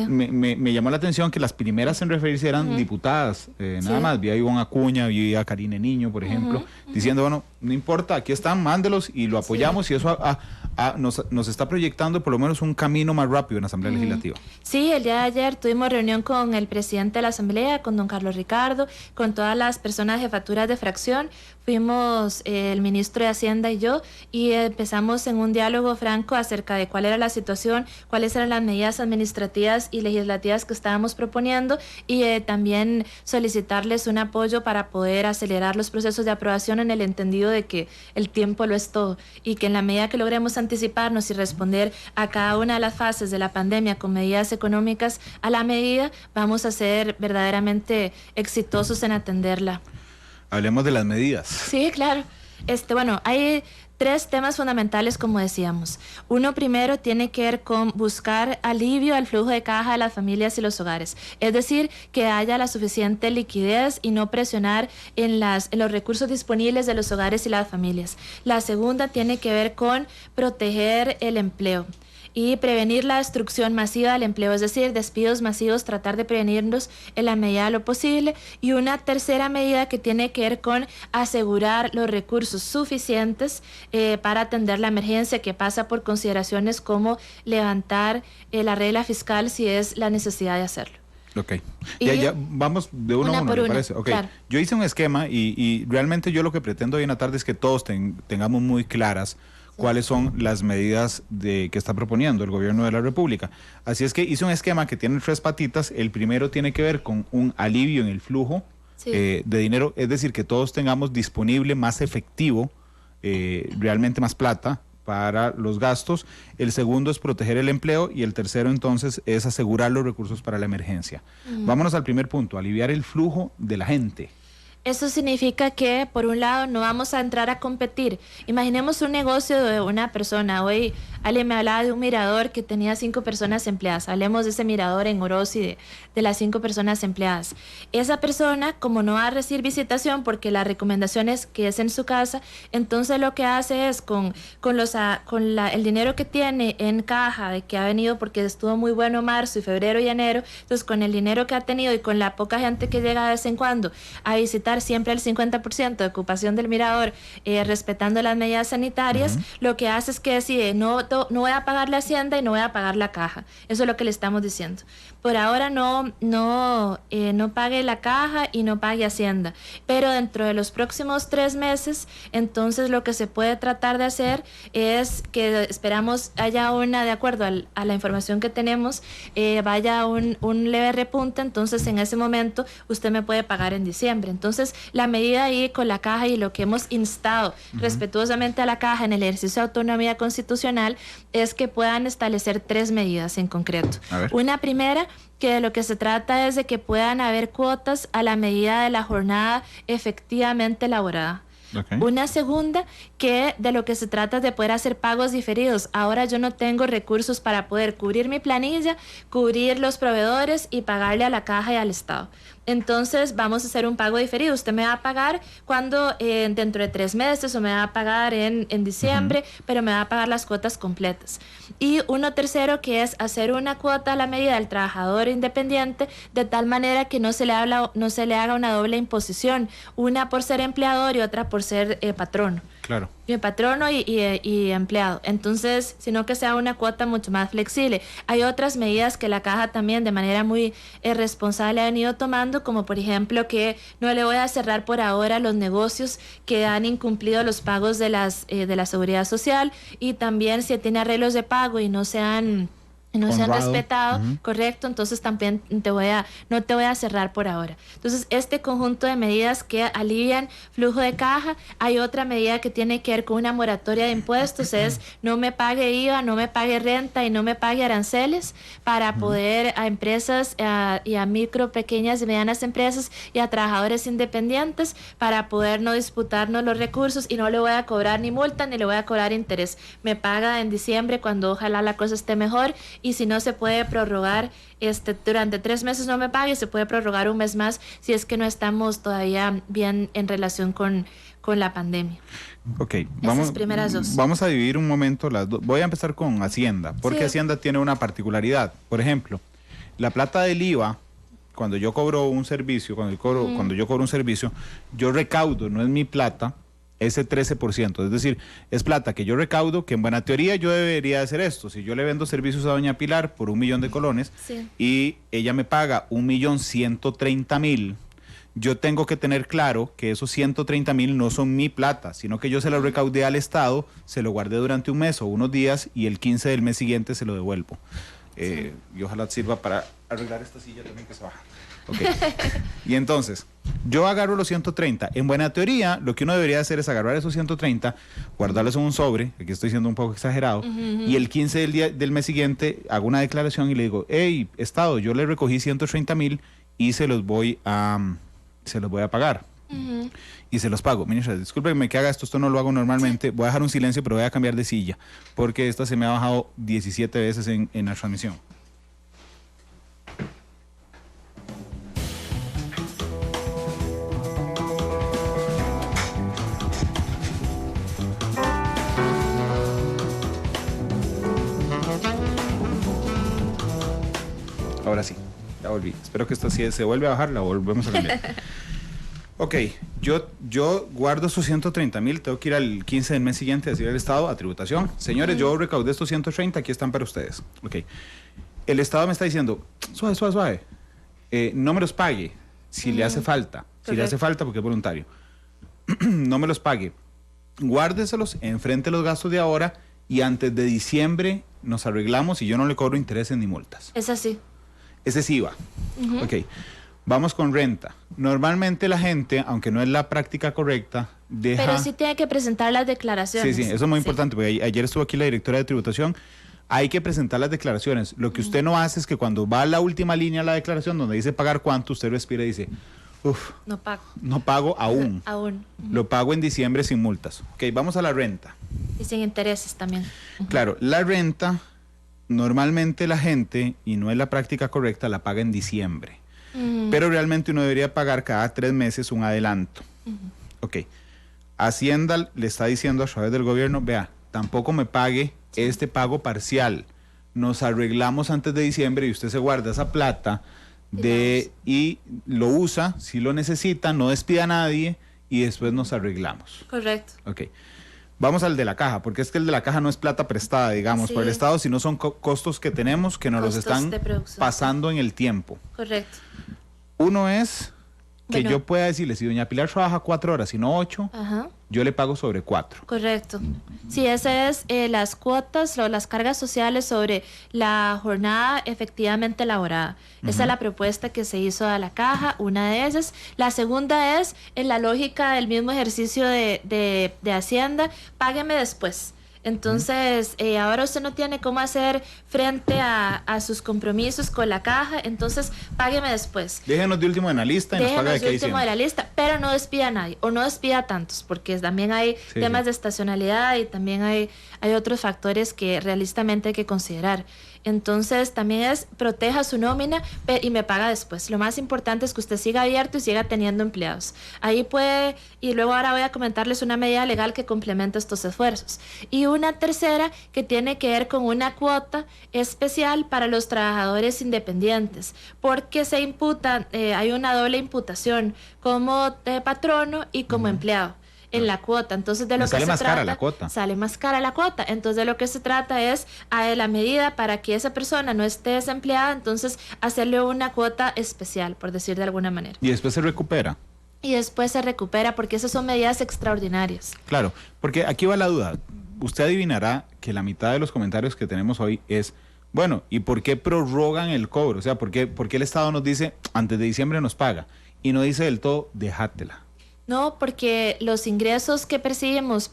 me llamó la atención que las primeras en referirse eran diputadas, nada más. Vi a Ivonne Acuña, vi a Karine Niño, por ejemplo, diciendo, bueno, no importa, aquí están, mándelos y lo apoyamos, y eso nos está proyectando por lo menos un camino más rápido en la Asamblea Legislativa. Sí, el día de ayer tuvimos reunión con el presidente de la Asamblea, con don Carlos Ricardo, con todas las personas jefaturas de fracción. Fuimos el ministro de Hacienda y yo, y empezamos en un diálogo franco acerca de cuál era la situación, cuáles eran las medidas administrativas y legislativas que estábamos proponiendo, y también solicitarles un apoyo para poder acelerar los procesos de aprobación, en el entendido de que el tiempo lo es todo, y que en la medida que logremos anticiparnos y responder a cada una de las fases de la pandemia con medidas económicas a la medida, vamos a ser verdaderamente exitosos en atenderla. Hablemos de las medidas. Sí, claro. Bueno, hay 3 temas fundamentales, como decíamos. Uno primero tiene que ver con buscar alivio al flujo de caja de las familias y los hogares. Es decir, que haya la suficiente liquidez y no presionar en los recursos disponibles de los hogares y las familias. La segunda tiene que ver con proteger el empleo y prevenir la destrucción masiva del empleo, es decir, despidos masivos, tratar de prevenirlos en la medida de lo posible. Y una tercera medida que tiene que ver con asegurar los recursos suficientes para atender la emergencia, que pasa por consideraciones como levantar la regla fiscal si es la necesidad de hacerlo. Ok, ya vamos de uno a uno, ¿me parece? Okay. Claro. Yo hice un esquema y realmente yo lo que pretendo hoy en la tarde es que todos tengamos muy claras cuáles son las medidas que está proponiendo el gobierno de la República. Así es que hice un esquema que tiene 3 patitas. El primero tiene que ver con un alivio en el flujo de dinero, es decir, que todos tengamos disponible más efectivo, realmente más plata para los gastos. El segundo es proteger el empleo y el tercero entonces es asegurar los recursos para la emergencia. Vámonos al primer punto, aliviar el flujo de la gente. Eso significa que, por un lado, no vamos a entrar a competir. Imaginemos un negocio de una persona. Hoy alguien me hablaba de un mirador que tenía 5 personas empleadas. Hablemos de ese mirador en Orosi, de las 5 personas empleadas. Esa persona, como no va a recibir visitación porque la recomendación es que es en su casa, entonces lo que hace es con el dinero que tiene en caja, de que ha venido porque estuvo muy bueno marzo y febrero y enero, entonces con el dinero que ha tenido y con la poca gente que llega de vez en cuando a visitar siempre el 50% de ocupación del mirador, respetando las medidas sanitarias, lo que hace es que decide, no voy a pagar la hacienda y no voy a pagar la caja. Eso es lo que le estamos diciendo. Por ahora no pague la caja y no pague hacienda, pero dentro de los próximos 3 meses, entonces lo que se puede tratar de hacer es que esperamos haya de acuerdo a la información que tenemos, vaya un leve repunte, entonces en ese momento usted me puede pagar en diciembre. Entonces la medida ahí con la caja y lo que hemos instado respetuosamente a la caja en el ejercicio de autonomía constitucional es que puedan establecer 3 medidas en concreto. Una primera, que de lo que se trata es de que puedan haber cuotas a la medida de la jornada efectivamente elaborada. Okay. Una segunda, que de lo que se trata es de poder hacer pagos diferidos. Ahora yo no tengo recursos para poder cubrir mi planilla, cubrir los proveedores y pagarle a la caja y al Estado. Entonces vamos a hacer un pago diferido. Usted me va a pagar cuando dentro de 3 meses o me va a pagar en diciembre, pero me va a pagar las cuotas completas. Y uno tercero, que es hacer una cuota a la medida del trabajador independiente, de tal manera que no se le haga una doble imposición, una por ser empleador y otra por ser patrono. Claro. Patrono y empleado. Entonces, sino que sea una cuota mucho más flexible. Hay otras medidas que la caja también de manera muy responsable ha venido tomando, como por ejemplo que no le voy a cerrar por ahora los negocios que han incumplido los pagos de la seguridad social, y también si tiene arreglos de pago y no se han respetado, correcto, entonces también no te voy a cerrar por ahora. Entonces, este conjunto de medidas que alivian flujo de caja. Hay otra medida que tiene que ver con una moratoria de impuestos, es no me pague IVA, no me pague renta y no me pague aranceles, para poder a empresas y a micro, pequeñas y medianas empresas y a trabajadores independientes, para poder no disputarnos los recursos, y no le voy a cobrar ni multa ni le voy a cobrar interés. Me paga en diciembre cuando ojalá la cosa esté mejor, y si no se puede prorrogar durante 3 meses no me pague, se puede prorrogar 1 mes más si es que no estamos todavía bien en relación con la pandemia. Ok, primeras 2. Vamos a dividir un momento las dos. Voy a empezar con Hacienda, porque Hacienda tiene una particularidad. Por ejemplo, la plata del IVA, cuando yo cobro un servicio, cuando yo cobro un servicio, yo recaudo, no es mi plata, ese 13%, es decir, es plata que yo recaudo, que en buena teoría yo debería hacer esto. Si yo le vendo servicios a doña Pilar por 1 millón de colones y ella me paga 1.130.000, yo tengo que tener claro que esos 130.000 no son mi plata, sino que yo se lo recaudé al Estado, se lo guardé durante 1 mes o unos días y el 15 del mes siguiente se lo devuelvo. Y ojalá sirva para arreglar esta silla también que se baja. Okay. Y entonces, yo agarro los 130. En buena teoría, lo que uno debería hacer es agarrar esos 130, guardarlos en un sobre, aquí estoy siendo un poco exagerado, y el 15 del mes siguiente hago una declaración y le digo, hey, Estado, yo le recogí 130.000 y se los voy a pagar. y se los pago. Ministra, discúlpeme que haga esto no lo hago normalmente. Voy a dejar un silencio, pero voy a cambiar de silla, porque esta se me ha bajado 17 veces en la transmisión. Ahora sí, ya volví. Espero que esto sí se vuelve a bajar, la volvemos a cambiar. Ok, yo guardo esos 130,000, tengo que ir al 15 del mes siguiente a decir al Estado a tributación. Señores, yo recaudé estos 130, aquí están para ustedes. Ok, el Estado me está diciendo, suave, no me los pague si le hace falta. Si le hace falta porque es voluntario. No me los pague. Guárdeselos, enfrente los gastos de ahora y antes de diciembre nos arreglamos y yo no le cobro intereses ni multas. Es así. Ese sí va. Ok. Vamos con renta. Normalmente la gente, aunque no es la práctica correcta, deja... Pero sí tiene que presentar las declaraciones. Sí, eso es muy importante, porque ayer estuvo aquí la directora de tributación. Hay que presentar las declaraciones. Lo que usted no hace es que cuando va a la última línea de la declaración, donde dice pagar cuánto, usted respira y dice, no pago. No pago aún. Aún. Lo pago en diciembre sin multas. Ok, vamos a la renta. Y sin intereses también. Claro, la renta, normalmente la gente, y no es la práctica correcta, la paga en diciembre. Pero realmente uno debería pagar cada 3 meses un adelanto. Ok, Hacienda le está diciendo a través del gobierno, vea, tampoco me pague este pago parcial. Nos arreglamos antes de diciembre y usted se guarda esa plata y lo usa, si lo necesita, no despida a nadie y después nos arreglamos. Correcto. Ok. Vamos al de la caja, porque es que el de la caja no es plata prestada, digamos, por el Estado, sino son costos que tenemos que nos los están pasando en el tiempo. Correcto. Uno es que yo pueda decirle, si doña Pilar trabaja 4 horas y no 8, yo le pago sobre 4. Correcto. Sí, esas es las cuotas o las cargas sociales sobre la jornada efectivamente elaborada. Esa es la propuesta que se hizo a la caja, una de ellas. La segunda es, en la lógica del mismo ejercicio de Hacienda, págueme después. Entonces, ahora usted no tiene cómo hacer frente a sus compromisos con la caja, entonces págueme después. Déjenos de último en la lista y nos paga de qué último de la lista, pero no despida a nadie, o no despida a tantos, porque también hay temas de estacionalidad y también hay otros factores que realistamente hay que considerar. Entonces, también es proteja su nómina y me paga después. Lo más importante es que usted siga abierto y siga teniendo empleados. Ahí puede, y luego ahora voy a comentarles una medida legal que complementa estos esfuerzos. Y una tercera que tiene que ver con una cuota especial para los trabajadores independientes, porque se imputan, hay una doble imputación como patrono y como empleado en la cuota. Entonces, de lo que se trata, sale más cara la cuota. Sale más cara la cuota. Entonces, de lo que se trata es a la medida para que esa persona no esté desempleada, entonces hacerle una cuota especial, por decir de alguna manera. Y después se recupera. Y después se recupera, porque esas son medidas extraordinarias. Claro, porque aquí va la duda. Usted adivinará que la mitad de los comentarios que tenemos hoy es, bueno, ¿y por qué prorrogan el cobro? O sea, ¿por qué el Estado nos dice, antes de diciembre nos paga? Y no dice del todo, déjatela. No, porque los ingresos que percibimos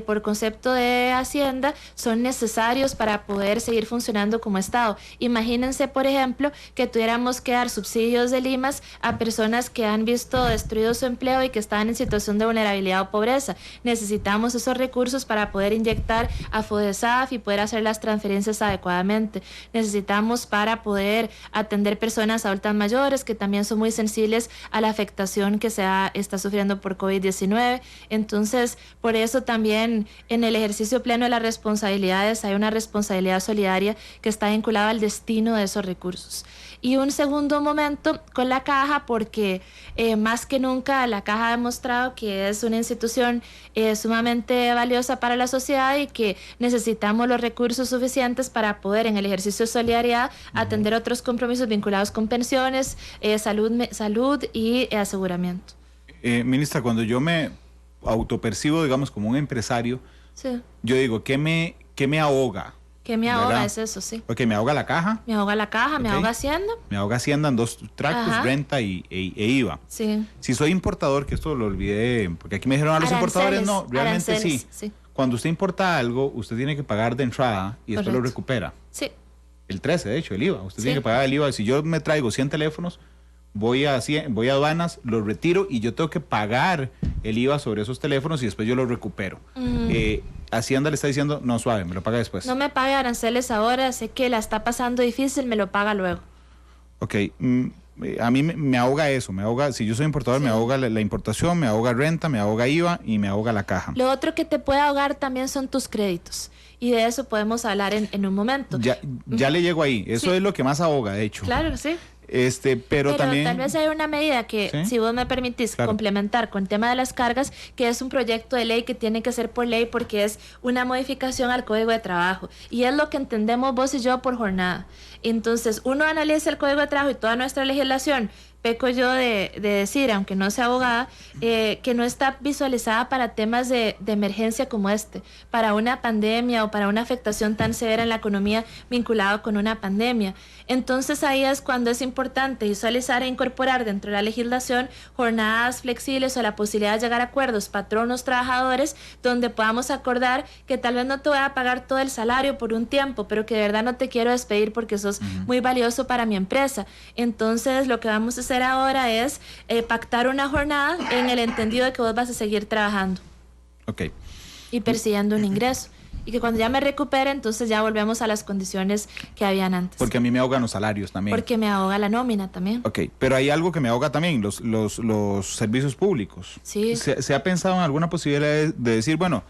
por concepto de Hacienda son necesarios para poder seguir funcionando como Estado. Imagínense, por ejemplo, que tuviéramos que dar subsidios de limas a personas que han visto destruido su empleo y que están en situación de vulnerabilidad o pobreza. Necesitamos esos recursos para poder inyectar a FODESAF y poder hacer las transferencias adecuadamente. Necesitamos para poder atender personas adultas mayores que también son muy sensibles a la afectación que está sufriendo por COVID-19. Entonces, por eso también en el ejercicio pleno de las responsabilidades hay una responsabilidad solidaria que está vinculada al destino de esos recursos. Y un segundo momento con la caja, porque más que nunca la caja ha demostrado que es una institución sumamente valiosa para la sociedad y que necesitamos los recursos suficientes para poder en el ejercicio de solidaridad atender otros compromisos vinculados con pensiones, salud y aseguramiento. Ministra, cuando yo me autopercibo, digamos, como un empresario, yo digo, ¿qué me ahoga? ¿Qué me ahoga? ¿Verdad? Es eso, sí. Porque me ahoga la caja. Me ahoga la caja, me ahoga Hacienda. Me ahoga Hacienda en 2 tractos, renta e IVA. Sí. Si soy importador, que esto lo olvidé, porque aquí me dijeron a los importadores, no, realmente sí. Cuando usted importa algo, usted tiene que pagar de entrada y después lo recupera. Sí. El 13, de hecho, el IVA. Usted tiene que pagar el IVA. Si yo me traigo 100 teléfonos, voy a aduanas, los retiro y yo tengo que pagar el IVA sobre esos teléfonos y después yo los recupero. Hacienda le está diciendo, no, suave, me lo paga después. No me pague aranceles ahora, sé que la está pasando difícil, me lo paga luego. Ok, a mí me ahoga eso, si yo soy importador, me ahoga la importación, me ahoga renta, me ahoga IVA y me ahoga la caja. Lo otro que te puede ahogar también son tus créditos, y de eso podemos hablar en un momento. Ya le llego ahí, eso es lo que más ahoga, de hecho. Claro, sí. Pero también tal vez hay una medida que, ¿sí? Si vos me permitís, claro, complementar con el tema de las cargas, que es un proyecto de ley que tiene que ser por ley porque es una modificación al Código de Trabajo y es lo que entendemos vos y yo por jornada. Entonces, uno analiza el Código de Trabajo y toda nuestra legislación, peco yo de decir, aunque no sea abogada, que no está visualizada para temas de emergencia como para una pandemia o para una afectación tan severa en la economía vinculada con una pandemia. Entonces ahí es cuando es importante visualizar e incorporar dentro de la legislación jornadas flexibles o la posibilidad de llegar a acuerdos patronos trabajadores donde podamos acordar que tal vez no te voy a pagar todo el salario por un tiempo, pero que de verdad no te quiero despedir porque sos muy valioso para mi empresa. Entonces lo que vamos a hacer ahora es pactar una jornada en el entendido de que vos vas a seguir trabajando. Ok. Y persiguiendo un ingreso. Y que cuando ya me recupere, entonces ya volvemos a las condiciones que habían antes. Porque a mí me ahogan los salarios también. Porque me ahoga la nómina también. Ok, pero hay algo que me ahoga también, los servicios públicos. Sí. ¿Se ha pensado en alguna posibilidad de decir, bueno,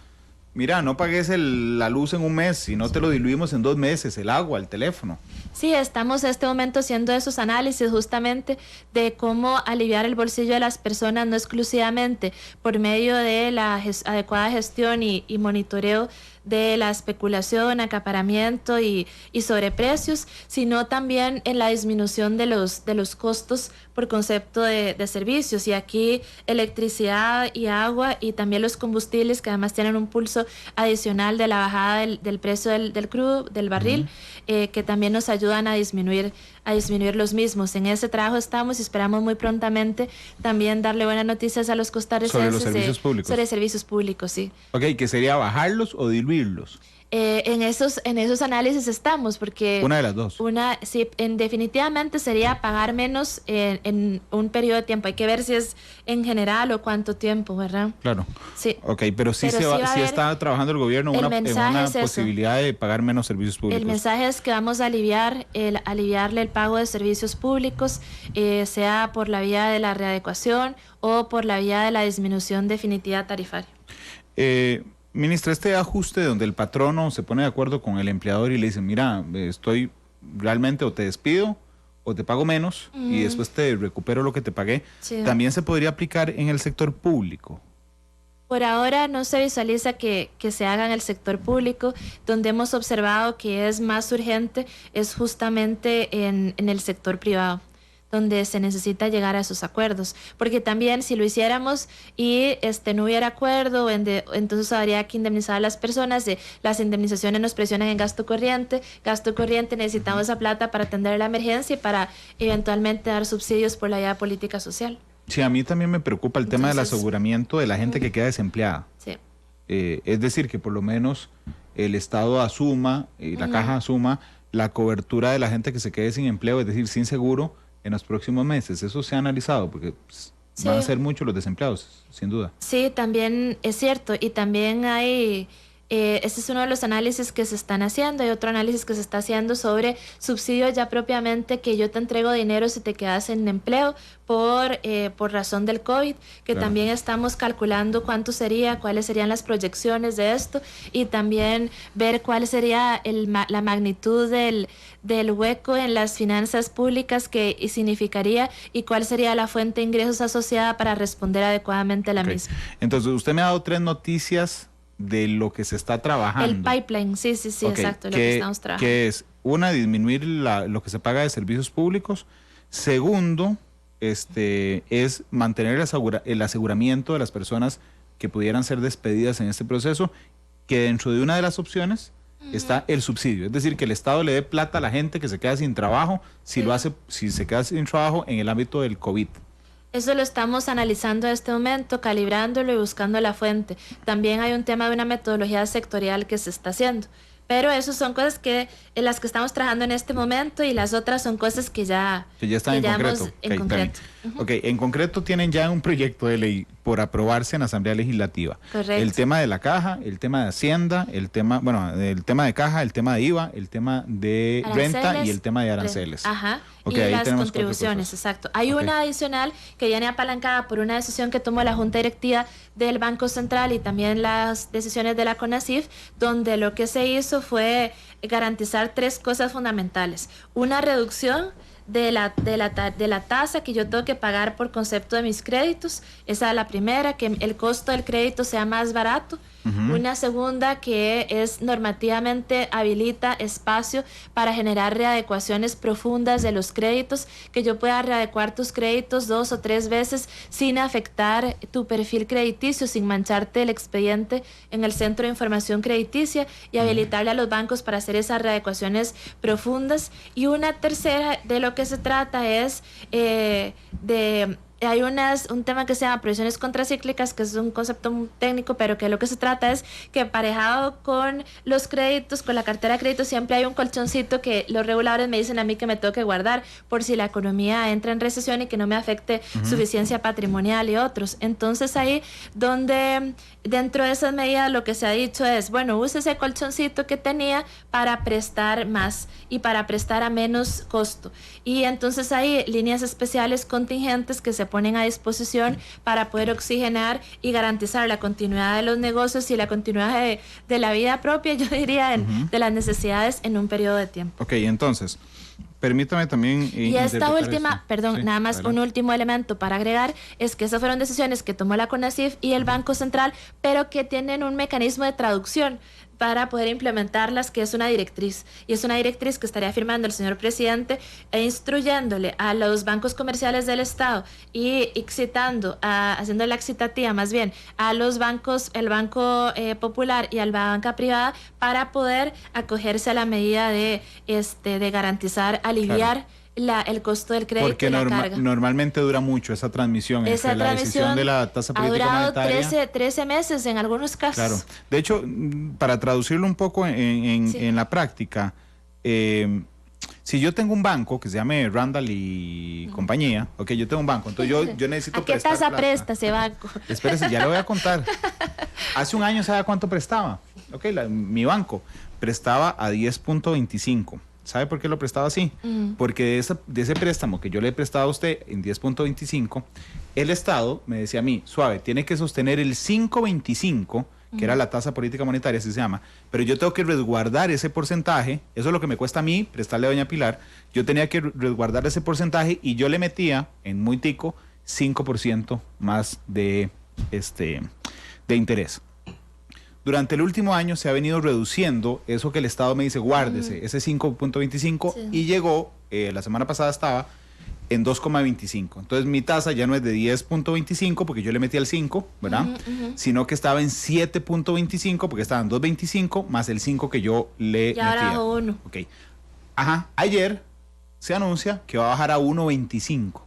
mira, no pagues la luz en un mes, si no te lo diluimos en 2 meses, el agua, el teléfono? Sí, estamos en este momento haciendo esos análisis justamente de cómo aliviar el bolsillo de las personas, no exclusivamente por medio de la adecuada gestión y monitoreo de la especulación, acaparamiento y sobreprecios, sino también en la disminución de los costos por concepto de servicios. Y aquí electricidad y agua y también los combustibles, que además tienen un pulso adicional de la bajada del precio del crudo, del barril, que también nos ayudan a disminuir los mismos. En ese trabajo estamos y esperamos muy prontamente también darle buenas noticias a los costarricenses sobre los servicios públicos. Sobre servicios públicos, sí. Ok, ¿que sería bajarlos o diluirlos? En esos análisis estamos, porque una de las dos. Sí, definitivamente sería pagar menos en un periodo de tiempo. Hay que ver si es en general o cuánto tiempo, ¿verdad? Claro. Sí. Ok, pero sí está trabajando el gobierno en una posibilidad de pagar menos servicios públicos. El mensaje es que vamos a aliviarle el pago de servicios públicos, sea por la vía de la readecuación o por la vía de la disminución definitiva tarifaria. Ministra, este ajuste donde el patrono se pone de acuerdo con el empleador y le dice, mira, estoy realmente o te despido o te pago menos y después te recupero lo que te pagué, sí, ¿también se podría aplicar en el sector público? Por ahora no se visualiza que se haga en el sector público. Donde hemos observado que es más urgente es justamente en el sector privado, donde se necesita llegar a esos acuerdos, porque también si lo hiciéramos y no hubiera acuerdo, entonces habría que indemnizar a las personas, las indemnizaciones nos presionan en gasto corriente, necesitamos esa plata para atender la emergencia y para eventualmente dar subsidios por la vía política social. Sí, a mí también me preocupa el tema del aseguramiento de la gente que queda desempleada. Sí. Es decir, que por lo menos el Estado asuma, la caja asuma la cobertura de la gente que se quede sin empleo, es decir, sin seguro, en los próximos meses. Eso se ha analizado porque van a ser muchos los desempleados, sin duda. Sí, también es cierto. Y también hay, ese es uno de los análisis que se están haciendo. Hay otro análisis que se está haciendo sobre subsidios ya propiamente, que yo te entrego dinero si te quedas sin empleo por razón del COVID, que claro, también estamos calculando cuánto sería, cuáles serían las proyecciones de esto y también ver cuál sería la magnitud del hueco en las finanzas públicas que significaría y cuál sería la fuente de ingresos asociada para responder adecuadamente a la misma. Entonces, usted me ha dado 3 noticias de lo que se está trabajando. El pipeline, sí, exacto, lo que estamos trabajando. Que es, una, disminuir lo que se paga de servicios públicos. Segundo, es mantener el aseguramiento de las personas que pudieran ser despedidas en este proceso, que dentro de una de las opciones está el subsidio, es decir, que el Estado le dé plata a la gente que se queda sin trabajo, si se queda sin trabajo en el ámbito del COVID. Eso lo estamos analizando en este momento, calibrándolo y buscando la fuente. También hay un tema de una metodología sectorial que se está haciendo, Pero esas son cosas en las que estamos trabajando en este momento, y las otras son cosas que ya están en concreto. En concreto. Ok, en concreto tienen ya un proyecto de ley por aprobarse en la Asamblea Legislativa. Correcto. El tema de la caja, el tema de Hacienda, el tema de caja, el tema de IVA, el tema de renta y el tema de aranceles. Ajá. Okay, y ahí las contribuciones, exacto. Hay una adicional que viene apalancada por una decisión que tomó la Junta Directiva del Banco Central y también las decisiones de la CONACYF, donde lo que se hizo fue garantizar 3 cosas fundamentales. Una reducción de la tasa que yo tengo que pagar por concepto de mis créditos. Esa es la primera, que el costo del crédito sea más barato. Una segunda, que es normativamente habilita espacio para generar readecuaciones profundas de los créditos, que yo pueda readecuar tus créditos 2 o 3 veces sin afectar tu perfil crediticio, sin mancharte el expediente en el Centro de Información Crediticia, y habilitarle a los bancos para hacer esas readecuaciones profundas. Y una tercera, de lo que se trata es hay un tema que se llama provisiones contracíclicas, que es un concepto técnico, pero que lo que se trata es que, aparejado con los créditos, con la cartera de crédito, siempre hay un colchoncito que los reguladores me dicen a mí que me tengo que guardar por si la economía entra en recesión y que no me afecte suficiencia patrimonial y otros. Entonces ahí donde dentro de esas medidas lo que se ha dicho es, bueno, use ese colchoncito que tenía para prestar más y para prestar a menos costo. Y entonces hay líneas especiales contingentes que se ponen a disposición para poder oxigenar y garantizar la continuidad de los negocios y la continuidad de la vida propia, yo diría, de las necesidades en un periodo de tiempo. Ok, entonces, permítame también... Y esta última, sí, nada más adelante. Un último elemento para agregar es que esas fueron decisiones que tomó la CONACYF y el Banco Central, pero que tienen un mecanismo de traducción para poder implementarlas, que es una directriz. Y es una directriz que estaría firmando el señor presidente e instruyéndole a los bancos comerciales del Estado y haciendo la excitativa más bien a los bancos, el Banco Popular y a la banca privada, para poder acogerse a la medida de garantizar, aliviar el costo del crédito. Porque y la carga. Normalmente dura mucho esa transmisión entre la decisión de la tasa política monetaria. Ha durado 13 meses en algunos casos. Claro. De hecho, para traducirlo un poco en la práctica, si yo tengo un banco que se llame Randall y compañía, ok, yo tengo un banco, entonces yo necesito prestar. ¿A qué tasa presta ese banco? Espérese, ya le voy a contar. Hace un año, ¿sabe cuánto prestaba? Ok, mi banco prestaba a 10.25. ¿Sabe por qué lo prestaba así? Porque de ese préstamo que yo le he prestado a usted en 10.25, el Estado me decía a mí, suave, tiene que sostener el 5.25, que era la tasa política monetaria, así se llama, pero yo tengo que resguardar ese porcentaje, eso es lo que me cuesta a mí prestarle a doña Pilar, yo tenía que resguardar ese porcentaje y yo le metía en muy tico 5% más de interés. Durante el último año se ha venido reduciendo eso que el Estado me dice, guárdese, ese 5.25, y llegó, la semana pasada estaba en 2.25. Entonces mi tasa ya no es de 10.25 porque yo le metí al 5, ¿verdad? Sino que estaba en 7.25 porque estaban 2.25 más el 5 que yo le metía. Y ahora 1. Ok. Ajá. Ayer se anuncia que va a bajar a 1.25.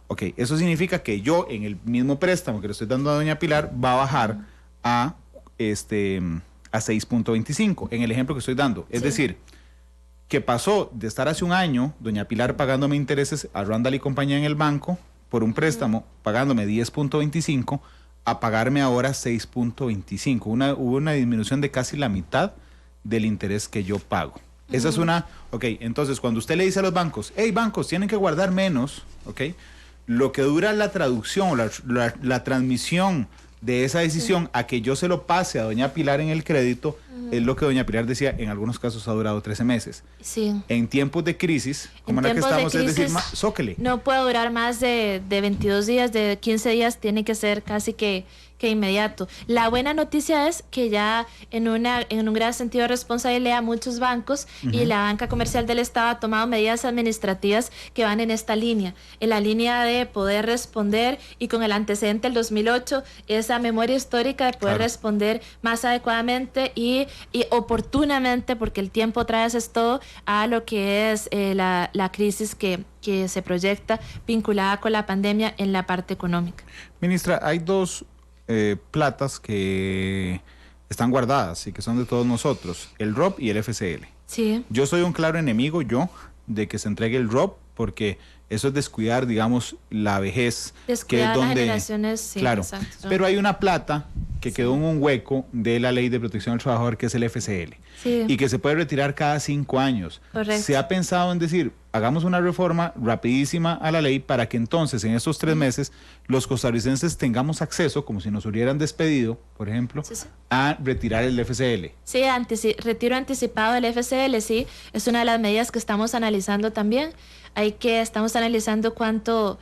Ok. Eso significa que yo en el mismo préstamo que le estoy dando a doña Pilar va a bajar a 6.25 en el ejemplo que estoy dando. Es decir, que pasó de estar hace un año doña Pilar pagándome intereses a Randall y compañía en el banco por un préstamo pagándome 10.25 a pagarme ahora 6.25. Hubo una disminución de casi la mitad del interés que yo pago. Esa es una... Ok, entonces cuando usted le dice a los bancos, hey, bancos, tienen que guardar menos, ok, lo que dura la traducción, la transmisión de esa decisión a que yo se lo pase a doña Pilar en el crédito, es lo que doña Pilar decía, en algunos casos ha durado 13 meses. Sí. En tiempos de crisis, como en la que estamos, es decir, zóquele. No puede durar más de 22 días, de 15 días, tiene que ser casi que inmediato. La buena noticia es que ya en un gran sentido de responsabilidad muchos bancos y la banca comercial del Estado ha tomado medidas administrativas que van en esta línea, en la línea de poder responder, y con el antecedente del 2008, esa memoria histórica de poder responder más adecuadamente y oportunamente, porque el tiempo otra vez es todo, a lo que es la crisis que se proyecta vinculada con la pandemia en la parte económica. Ministra, hay dos platas que están guardadas y que son de todos nosotros, el ROP y el FCL. Sí. Yo soy un claro enemigo, de que se entregue el ROP, porque eso es descuidar, digamos, la vejez. Descuidar que es las donde, generaciones, sí, claro. exacto. Pero hay una plata que quedó en un hueco de la Ley de Protección al Trabajador, que es el FCL, Sí. y que se puede retirar cada 5 años. Correcto. Se ha pensado en decir, hagamos una reforma rapidísima a la ley para que entonces en estos 3 meses los costarricenses tengamos acceso, como si nos hubieran despedido, por ejemplo, Sí, sí. a retirar el FCL. Sí, retiro anticipado del FCL, sí, es una de las medidas que estamos analizando también. Estamos analizando cuánto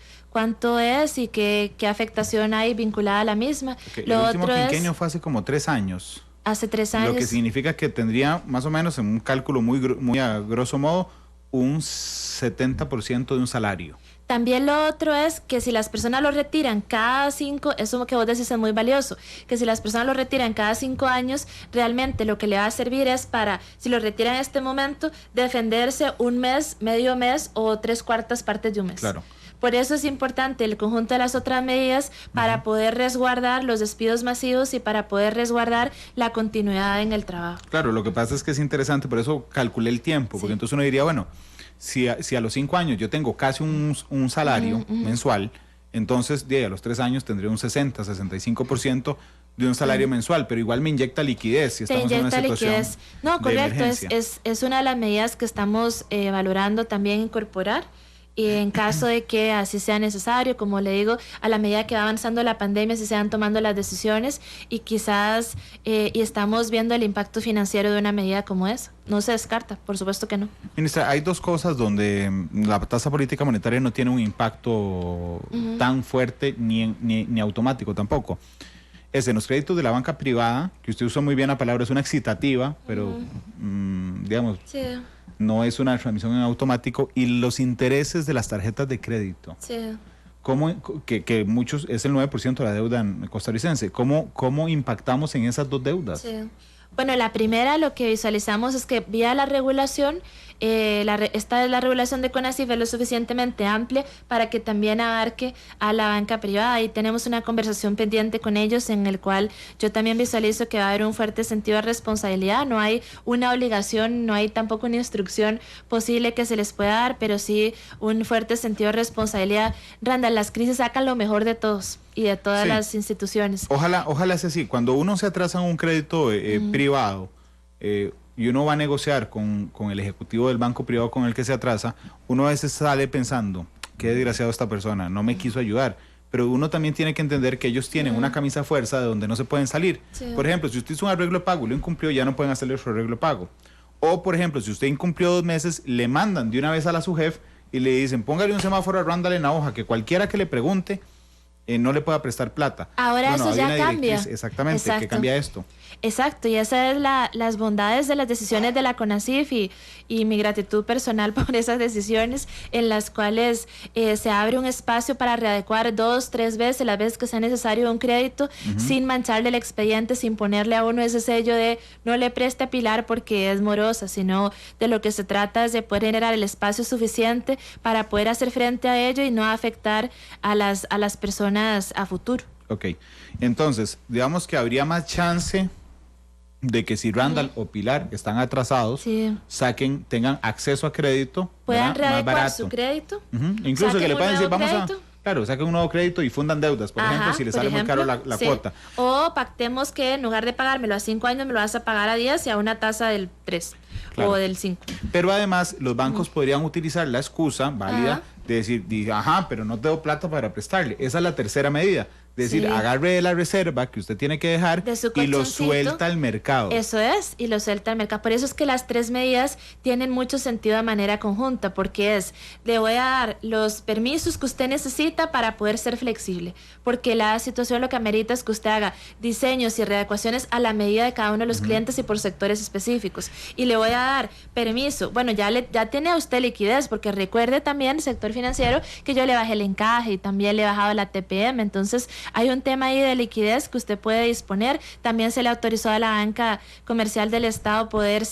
es y qué afectación hay vinculada a la misma. Okay. Lo el último otro quinquenio es, fue hace como 3 años. hace 3 años. Lo que significa que tendría más o menos, en un cálculo muy a grosso modo, un 70% de un salario. También lo otro es que si las personas lo retiran cada 5, eso que vos decís es muy valioso, que si las personas lo retiran cada 5 años, realmente lo que le va a servir es para, si lo retiran en este momento, defenderse un mes, medio mes o 3/4 partes de un mes. Claro. Por eso es importante el conjunto de las otras medidas para poder resguardar los despidos masivos y para poder resguardar la continuidad en el trabajo. Claro, lo que pasa es que es interesante, por eso calculé el tiempo, porque entonces uno diría, bueno, si a los 5 años yo tengo casi un salario mensual, entonces a los 3 años tendría un 65% de un salario mensual, pero igual me inyecta liquidez si estamos en una situación liquidez. No, de correcto, emergencia. es una de las medidas que estamos valorando también incorporar. Y en caso de que así sea necesario, como le digo, a la medida que va avanzando la pandemia, se van tomando las decisiones y quizás y estamos viendo el impacto financiero de una medida como esa. No se descarta, por supuesto que no. Ministra, hay 2 cosas donde la tasa política monetaria no tiene un impacto tan fuerte ni automático tampoco. Es en los créditos de la banca privada, que usted usó muy bien la palabra, es una excitativa, pero digamos... Sí. No es una transmisión en automático, y los intereses de las tarjetas de crédito. Sí. Que muchos es el 9% de la deuda costarricense. ¿Cómo impactamos en esas 2 deudas? Sí. Bueno, la primera, lo que visualizamos es que vía la regulación, esta es la regulación de CONACYF, es lo suficientemente amplia para que también abarque a la banca privada, y tenemos una conversación pendiente con ellos en el cual yo también visualizo que va a haber un fuerte sentido de responsabilidad. No hay una obligación, no hay tampoco una instrucción posible que se les pueda dar, pero sí un fuerte sentido de responsabilidad. Randall, las crisis sacan lo mejor de todos y de todas las instituciones. Ojalá sea así. Cuando uno se atrasa en un crédito privado, y uno va a negociar con el ejecutivo del banco privado con el que se atrasa, uno a veces sale pensando, qué desgraciado esta persona, no me quiso ayudar. Pero uno también tiene que entender que ellos tienen una camisa fuerza de donde no se pueden salir. Sí. Por ejemplo, si usted hizo un arreglo de pago y lo incumplió, ya no pueden hacerle su arreglo de pago. O, por ejemplo, si usted incumplió 2 meses, le mandan de una vez a la SUGEF y le dicen, póngale un semáforo a Randall en la hoja, que cualquiera que le pregunte no le pueda prestar plata. Ahora eso hay ya una cambia. directriz, exactamente, que Exacto. cambia esto. Exacto, y esas es las bondades de las decisiones de la CONACYF y mi gratitud personal por esas decisiones en las cuales se abre un espacio para readecuar 2, 3 veces, las veces que sea necesario, un crédito sin mancharle el expediente, sin ponerle a uno ese sello de no le preste a Pilar porque es morosa, sino de lo que se trata es de poder generar el espacio suficiente para poder hacer frente a ello y no afectar a las personas a futuro. Ok, entonces, digamos que habría más chance de que si Randall o Pilar están atrasados, Sí. tengan acceso a crédito, Puedan ¿verdad? Más readecuar barato. su crédito. Incluso Saquen que le un puedan decir, nuevo vamos crédito. Claro, saquen un nuevo crédito y fundan deudas, por ejemplo, si les por sale muy caro la sí. cuota. O pactemos que en lugar de pagármelo a 5 años, me lo vas a pagar a 10 y a una tasa del 3 Claro. o del 5. Pero además, los bancos podrían utilizar la excusa válida de decir, pero no tengo plata para prestarle. Esa es la tercera medida. Es decir, Sí. agarre de la reserva que usted tiene que dejar De su y lo colchoncito. suelta al mercado. Eso es, y lo suelta al mercado. Por eso es que las 3 medidas tienen mucho sentido de manera conjunta, porque le voy a dar los permisos que usted necesita para poder ser flexible, porque la situación lo que amerita es que usted haga diseños y readecuaciones a la medida de cada uno de los clientes y por sectores específicos. Y le voy a dar permiso, bueno, ya tiene a usted liquidez, porque recuerde también, sector financiero, que yo le bajé el encaje y también le he bajado la TPM, entonces hay un tema ahí de liquidez que usted puede disponer. También se le autorizó a la banca comercial del Estado poder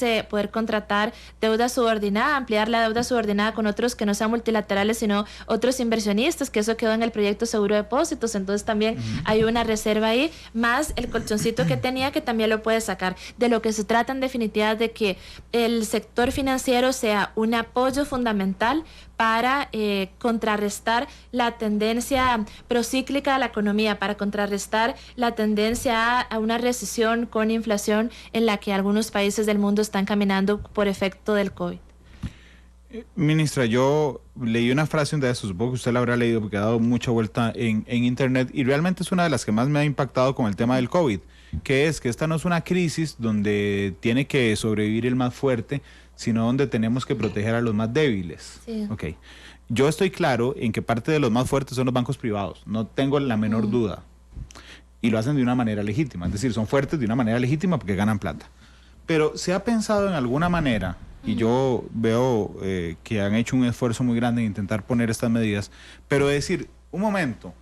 contratar deuda subordinada, ampliar la deuda subordinada con otros que no sean multilaterales, sino otros inversionistas, que eso quedó en el proyecto Seguro de Depósitos. Entonces también hay una reserva ahí, más el colchoncito que tenía, que también lo puede sacar. De lo que se trata en definitiva de que el sector financiero sea un apoyo fundamental para contrarrestar la tendencia procíclica de la economía, para contrarrestar la tendencia a una recesión con inflación en la que algunos países del mundo están caminando por efecto del COVID. Ministra, yo leí una frase de eso, supongo que usted la habrá leído porque ha dado mucha vuelta en internet, y realmente es una de las que más me ha impactado con el tema del COVID, que es que esta no es una crisis donde tiene que sobrevivir el más fuerte, sino donde tenemos que proteger a los más débiles. Sí. Okay. Yo estoy claro en que parte de los más fuertes son los bancos privados, no tengo la menor duda, y lo hacen de una manera legítima, es decir, son fuertes de una manera legítima porque ganan plata. Pero ¿se ha pensado en alguna manera, y yo veo que han hecho un esfuerzo muy grande en intentar poner estas medidas, pero decir, un momento,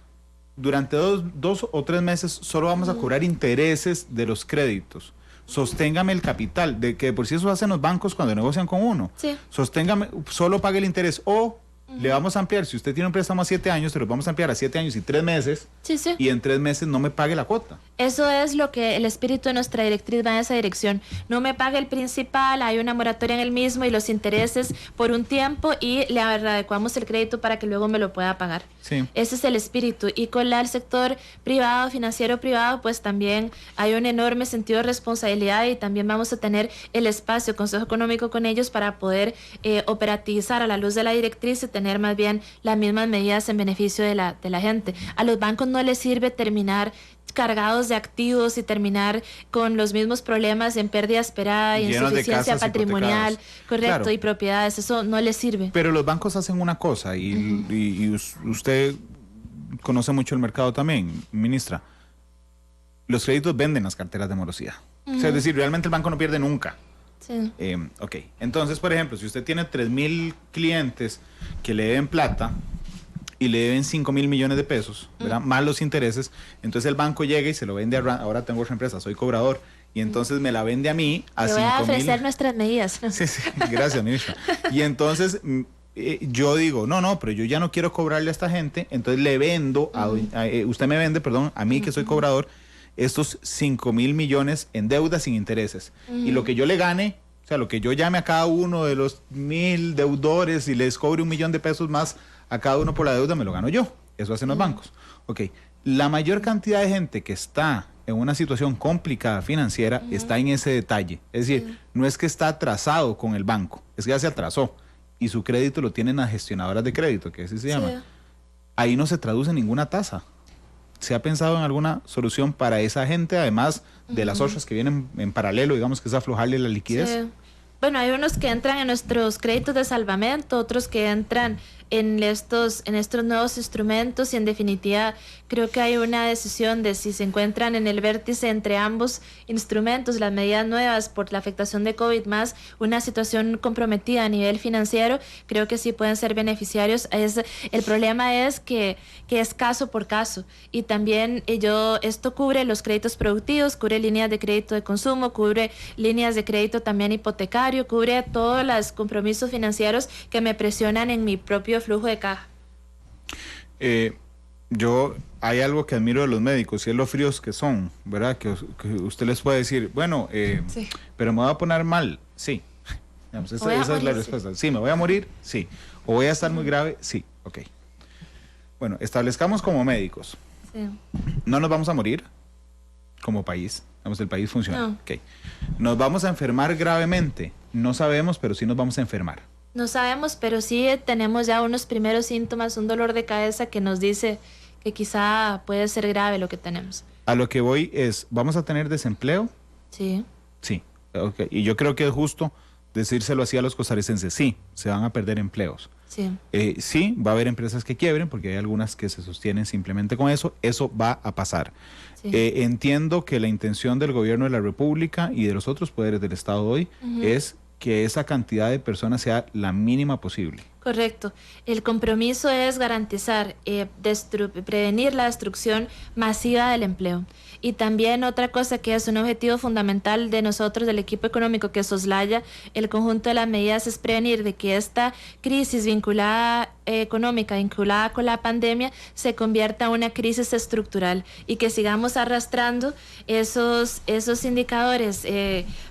durante dos o 3 meses solo vamos a cobrar intereses de los créditos? Sosténgame el capital, de que por si eso hacen los bancos cuando negocian con uno. Sí. Sosténgame, solo pague el interés, o le vamos a ampliar, si usted tiene un préstamo a 7 años, se lo vamos a ampliar a 7 años y 3 meses, Sí, sí. y en 3 meses no me pague la cuota. Eso es lo que el espíritu de nuestra directriz va en esa dirección. No me pague el principal, hay una moratoria en el mismo y los intereses por un tiempo, y le adecuamos el crédito para que luego me lo pueda pagar. Sí. Ese es el espíritu. Y con el sector privado, financiero privado, pues también hay un enorme sentido de responsabilidad, y también vamos a tener el espacio, Consejo Económico, con ellos para poder operativizar a la luz de la directriz y tener más bien las mismas medidas en beneficio de la gente. A los bancos no les sirve terminar cargados de activos y terminar con los mismos problemas en pérdida esperada y insuficiencia patrimonial, correcto, claro, y propiedades. Eso no les sirve. Pero los bancos hacen una cosa, y usted conoce mucho el mercado también, ministra. Los créditos venden las carteras de morosidad. O sea, es decir, realmente el banco no pierde nunca. Sí. Ok, entonces, por ejemplo, si usted tiene 3,000 clientes que le deben plata y le deben 5,000 millones de pesos, ¿verdad? Más los intereses, entonces el banco llega y se lo vende ahora tengo otra empresa, soy cobrador, y entonces me la vende a mí a 5,000. Te voy a ofrecer nuestras medidas. Sí, gracias, ministra. Y entonces yo digo, no, pero yo ya no quiero cobrarle a esta gente, entonces le vendo, usted me vende, perdón, a mí que soy cobrador, estos 5,000 millones en deuda sin intereses. Y lo que yo le gane, o sea, lo que yo llame a cada uno de los 1,000 deudores y les cobre 1,000,000 de pesos más a cada uno por la deuda, me lo gano yo. Eso hacen los bancos. Ok, la mayor cantidad de gente que está en una situación complicada financiera está en ese detalle. Es decir, no es que está atrasado con el banco, es que ya se atrasó y su crédito lo tienen las gestionadoras de crédito, que así se llama. Ahí no se traduce ninguna tasa. ¿Se ha pensado en alguna solución para esa gente, además de las otras que vienen en paralelo, digamos que es aflojarle la liquidez? Sí. Bueno, hay unos que entran en nuestros créditos de salvamento, otros que entran en estos nuevos instrumentos, y en definitiva creo que hay una decisión de si se encuentran en el vértice entre ambos instrumentos, las medidas nuevas por la afectación de COVID más una situación comprometida a nivel financiero, creo que sí pueden ser beneficiarios. El problema es que es caso por caso, y también esto cubre los créditos productivos, cubre líneas de crédito de consumo, cubre líneas de crédito también hipotecario, cubre todos los compromisos financieros que me presionan en mi propio flujo de caja. Hay algo que admiro de los médicos, y es lo fríos que son, ¿verdad? Que usted les puede decir, bueno, sí, pero me voy a poner mal, sí. Digamos, esa es la respuesta. Sí, me voy a morir, sí. O voy a estar muy grave, sí. Ok. Bueno, establezcamos como médicos. Sí. No nos vamos a morir como país. Digamos, el país funciona. No. Okay. Nos vamos a enfermar gravemente. No sabemos, pero sí nos vamos a enfermar. No sabemos, pero sí tenemos ya unos primeros síntomas, un dolor de cabeza que nos dice que quizá puede ser grave lo que tenemos. A lo que voy es, ¿vamos a tener desempleo? Sí. Sí. Okay. Y yo creo que es justo decírselo así a los costarricenses. Sí, se van a perder empleos. Sí. Sí, va a haber empresas que quiebren, porque hay algunas que se sostienen simplemente con eso. Eso va a pasar. Sí. Entiendo que la intención del gobierno de la República y de los otros poderes del Estado hoy es que esa cantidad de personas sea la mínima posible. Correcto. El compromiso es garantizar, prevenir la destrucción masiva del empleo. Y también otra cosa que es un objetivo fundamental de nosotros, del equipo económico que soslaya el conjunto de las medidas, es prevenir de que esta crisis económica vinculada con la pandemia se convierta en una crisis estructural y que sigamos arrastrando esos indicadores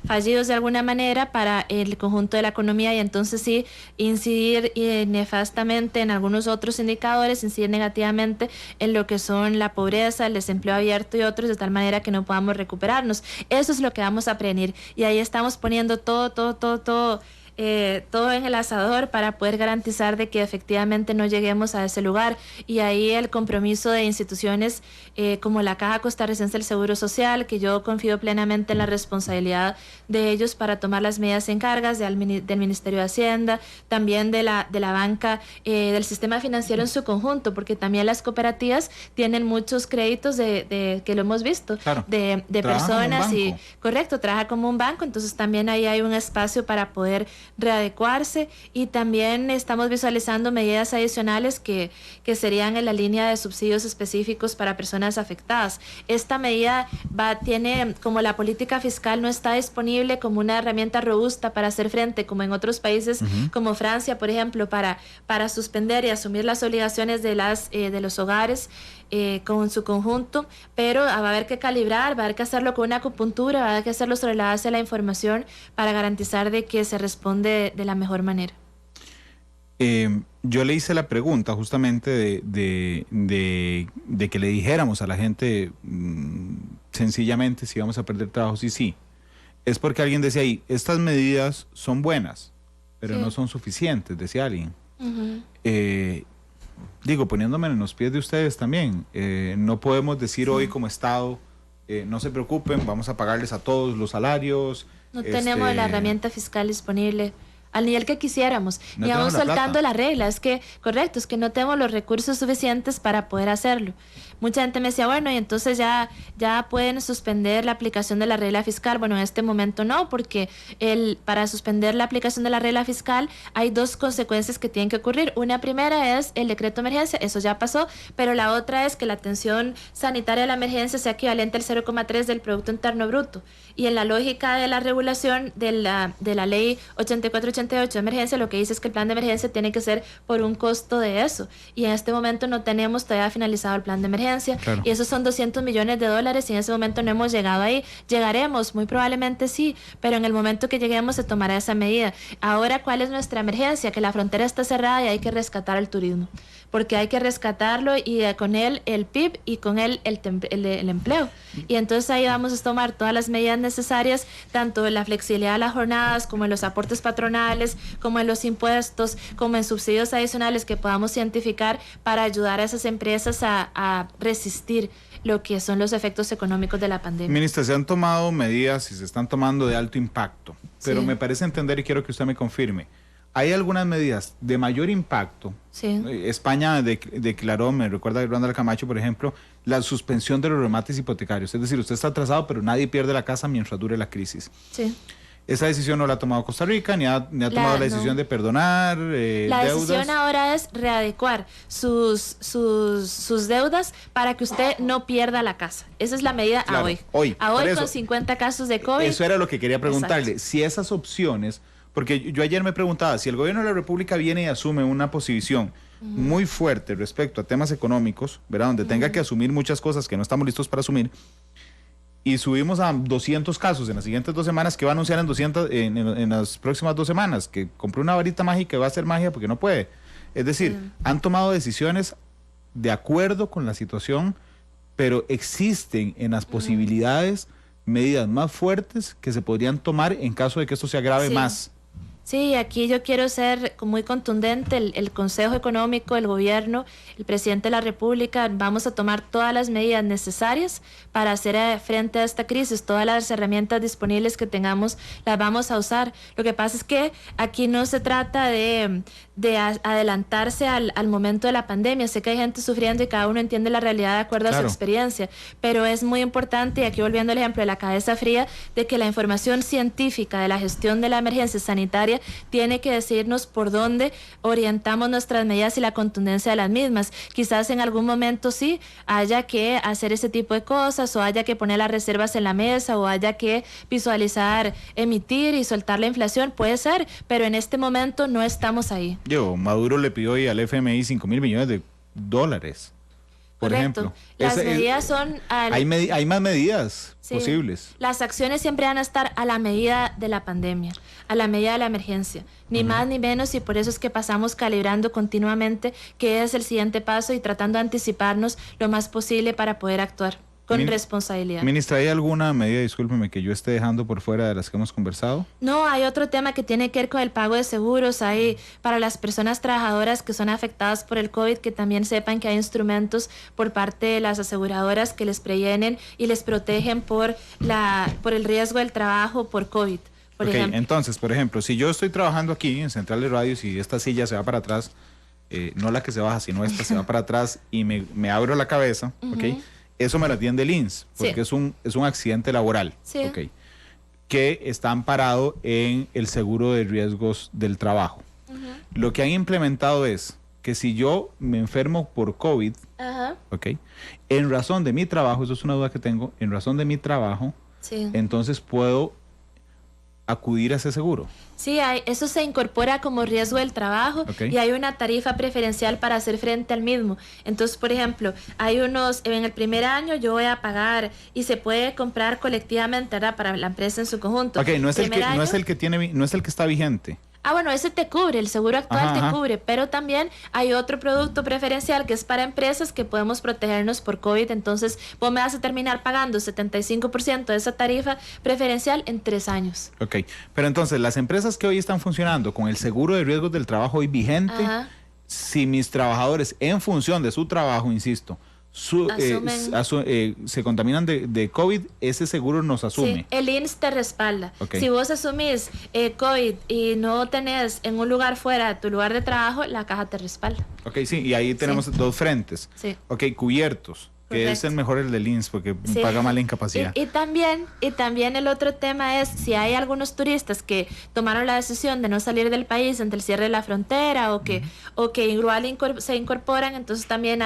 fallidos de alguna manera para el conjunto de la economía, y entonces sí incidir nefastamente en algunos otros indicadores, incidir negativamente en lo que son la pobreza, el desempleo abierto y otros, de tal manera que no podamos recuperarnos. Eso es lo que vamos a prevenir, y ahí estamos poniendo todo en el asador para poder garantizar de que efectivamente no lleguemos a ese lugar. Y ahí el compromiso de instituciones como la Caja Costarricense del Seguro Social, que yo confío plenamente en la responsabilidad de ellos para tomar las medidas encargas, del Ministerio de Hacienda, también de la banca, del sistema financiero en su conjunto, porque también las cooperativas tienen muchos créditos que lo hemos visto, claro, de personas, y correcto, trabaja como un banco, entonces también ahí hay un espacio para poder readecuarse, y también estamos visualizando medidas adicionales que serían en la línea de subsidios específicos para personas afectadas. Esta medida tiene, como la política fiscal no está disponible como una herramienta robusta para hacer frente, como en otros países como Francia, por ejemplo, para suspender y asumir las obligaciones de los hogares con su conjunto, pero va a haber que calibrar, va a haber que hacerlo con una acupuntura, va a haber que hacerlo sobre la base de la información para garantizar de que se responde de la mejor manera. Yo le hice la pregunta justamente de que le dijéramos a la gente sencillamente si vamos a perder trabajos, y sí. Es porque alguien decía ahí, estas medidas son buenas, pero no son suficientes, decía alguien. Digo, poniéndome en los pies de ustedes también, no podemos decir hoy como Estado, no se preocupen, vamos a pagarles a todos los salarios. No tenemos la herramienta fiscal disponible al nivel que quisiéramos, y aún soltando la regla, es que no tenemos los recursos suficientes para poder hacerlo. Mucha gente me decía, bueno, y entonces ya pueden suspender la aplicación de la regla fiscal. Bueno, en este momento no, porque para suspender la aplicación de la regla fiscal hay dos consecuencias que tienen que ocurrir. Una primera es el decreto de emergencia, eso ya pasó, pero la otra es que la atención sanitaria de la emergencia sea equivalente al 0,3 del Producto Interno Bruto. Y en la lógica de la regulación de la ley 8488 de emergencia, lo que dice es que el plan de emergencia tiene que ser por un costo de eso. Y en este momento no tenemos todavía finalizado el plan de emergencia. Claro. Y esos son $200 millones, y en ese momento no hemos llegado ahí. Llegaremos, muy probablemente sí, pero en el momento que lleguemos se tomará esa medida. Ahora, ¿cuál es nuestra emergencia? Que la frontera está cerrada y hay que rescatar el turismo, porque hay que rescatarlo, y con él el PIB y con él el empleo. Y entonces ahí vamos a tomar todas las medidas necesarias, tanto en la flexibilidad de las jornadas, como en los aportes patronales, como en los impuestos, como en subsidios adicionales que podamos identificar para ayudar a esas empresas a resistir lo que son los efectos económicos de la pandemia. Ministra, se han tomado medidas y se están tomando de alto impacto, pero me parece entender, y quiero que usted me confirme, hay algunas medidas de mayor impacto. Sí. España declaró, me recuerda a Randall Camacho, por ejemplo, la suspensión de los remates hipotecarios. Es decir, usted está atrasado, pero nadie pierde la casa mientras dure la crisis. Sí. Esa decisión no la ha tomado Costa Rica, ni ha tomado la decisión de perdonar la deudas. Decisión ahora es readecuar sus deudas para que usted no pierda la casa. Esa es la medida a hoy. A hoy, con 50 casos de COVID. Eso era lo que quería preguntarle. Exacto. Si esas opciones, porque yo ayer me preguntaba, si el gobierno de la República viene y asume una posición muy fuerte respecto a temas económicos, ¿verdad? Donde tenga que asumir muchas cosas que no estamos listos para asumir, y subimos a 200 casos en las siguientes 2 semanas, ¿qué va a anunciar en las próximas 2 semanas? Que compró una varita mágica y va a hacer magia porque no puede. Es decir, han tomado decisiones de acuerdo con la situación, pero existen en las posibilidades medidas más fuertes que se podrían tomar en caso de que esto se agrave más. Sí, aquí yo quiero ser muy contundente. El Consejo Económico, el gobierno, el presidente de la República, vamos a tomar todas las medidas necesarias para hacer frente a esta crisis. Todas las herramientas disponibles que tengamos las vamos a usar. Lo que pasa es que aquí no se trata de adelantarse al momento de la pandemia. Sé que hay gente sufriendo y cada uno entiende la realidad de acuerdo a su experiencia, pero es muy importante, y aquí volviendo al ejemplo de la cabeza fría, de que la información científica de la gestión de la emergencia sanitaria tiene que decirnos por dónde orientamos nuestras medidas y la contundencia de las mismas. Quizás en algún momento sí haya que hacer ese tipo de cosas, o haya que poner las reservas en la mesa, o haya que visualizar, emitir y soltar la inflación, puede ser, pero en este momento no estamos ahí. Maduro le pidió hoy al FMI $5,000 millones, por ejemplo. Las medidas son... Hay más medidas posibles. Las acciones siempre van a estar a la medida de la pandemia, a la medida de la emergencia, ni más ni menos, y por eso es que pasamos calibrando continuamente qué es el siguiente paso y tratando de anticiparnos lo más posible para poder actuar con responsabilidad. Ministra, ¿hay alguna medida, discúlpeme, que yo esté dejando por fuera de las que hemos conversado? No, hay otro tema que tiene que ver con el pago de seguros. Hay para las personas trabajadoras que son afectadas por el COVID, que también sepan que hay instrumentos por parte de las aseguradoras que les previenen y les protegen por el riesgo del trabajo por COVID. Por ejemplo. Entonces, por ejemplo, si yo estoy trabajando aquí en Central de Radios y esta silla se va para atrás, no la que se baja, sino esta se va para atrás y me abro la cabeza, ¿ok? Eso me lo atiende el INSS, porque es un accidente laboral, que está amparado en el seguro de riesgos del trabajo. Lo que han implementado es que si yo me enfermo por COVID, en razón de mi trabajo, eso es una duda que tengo, en razón de mi trabajo, entonces puedo acudir a ese seguro. Sí, eso se incorpora como riesgo del trabajo y hay una tarifa preferencial para hacer frente al mismo. Entonces, por ejemplo, en el primer año yo voy a pagar y se puede comprar colectivamente, ¿verdad?, para la empresa en su conjunto. No es el que está vigente. Bueno, ese te cubre, el seguro actual te cubre, pero también hay otro producto preferencial que es para empresas que podemos protegernos por COVID. Entonces, vos me vas a terminar pagando 75% de esa tarifa preferencial en 3 años. Pero entonces, las empresas que hoy están funcionando con el seguro de riesgos del trabajo hoy vigente, si mis trabajadores, en función de su trabajo, insisto, se contaminan de COVID, ese seguro nos asume. Sí, el INSS te respalda. Si vos asumís COVID y no tenés en un lugar fuera de tu lugar de trabajo, la caja te respalda. Y ahí tenemos dos frentes. Cubiertos. Que es el mejor, el del INSS, porque paga mal la incapacidad. Y también el otro tema es, si hay algunos turistas que tomaron la decisión de no salir del país ante el cierre de la frontera, o que igual se incorporan, entonces también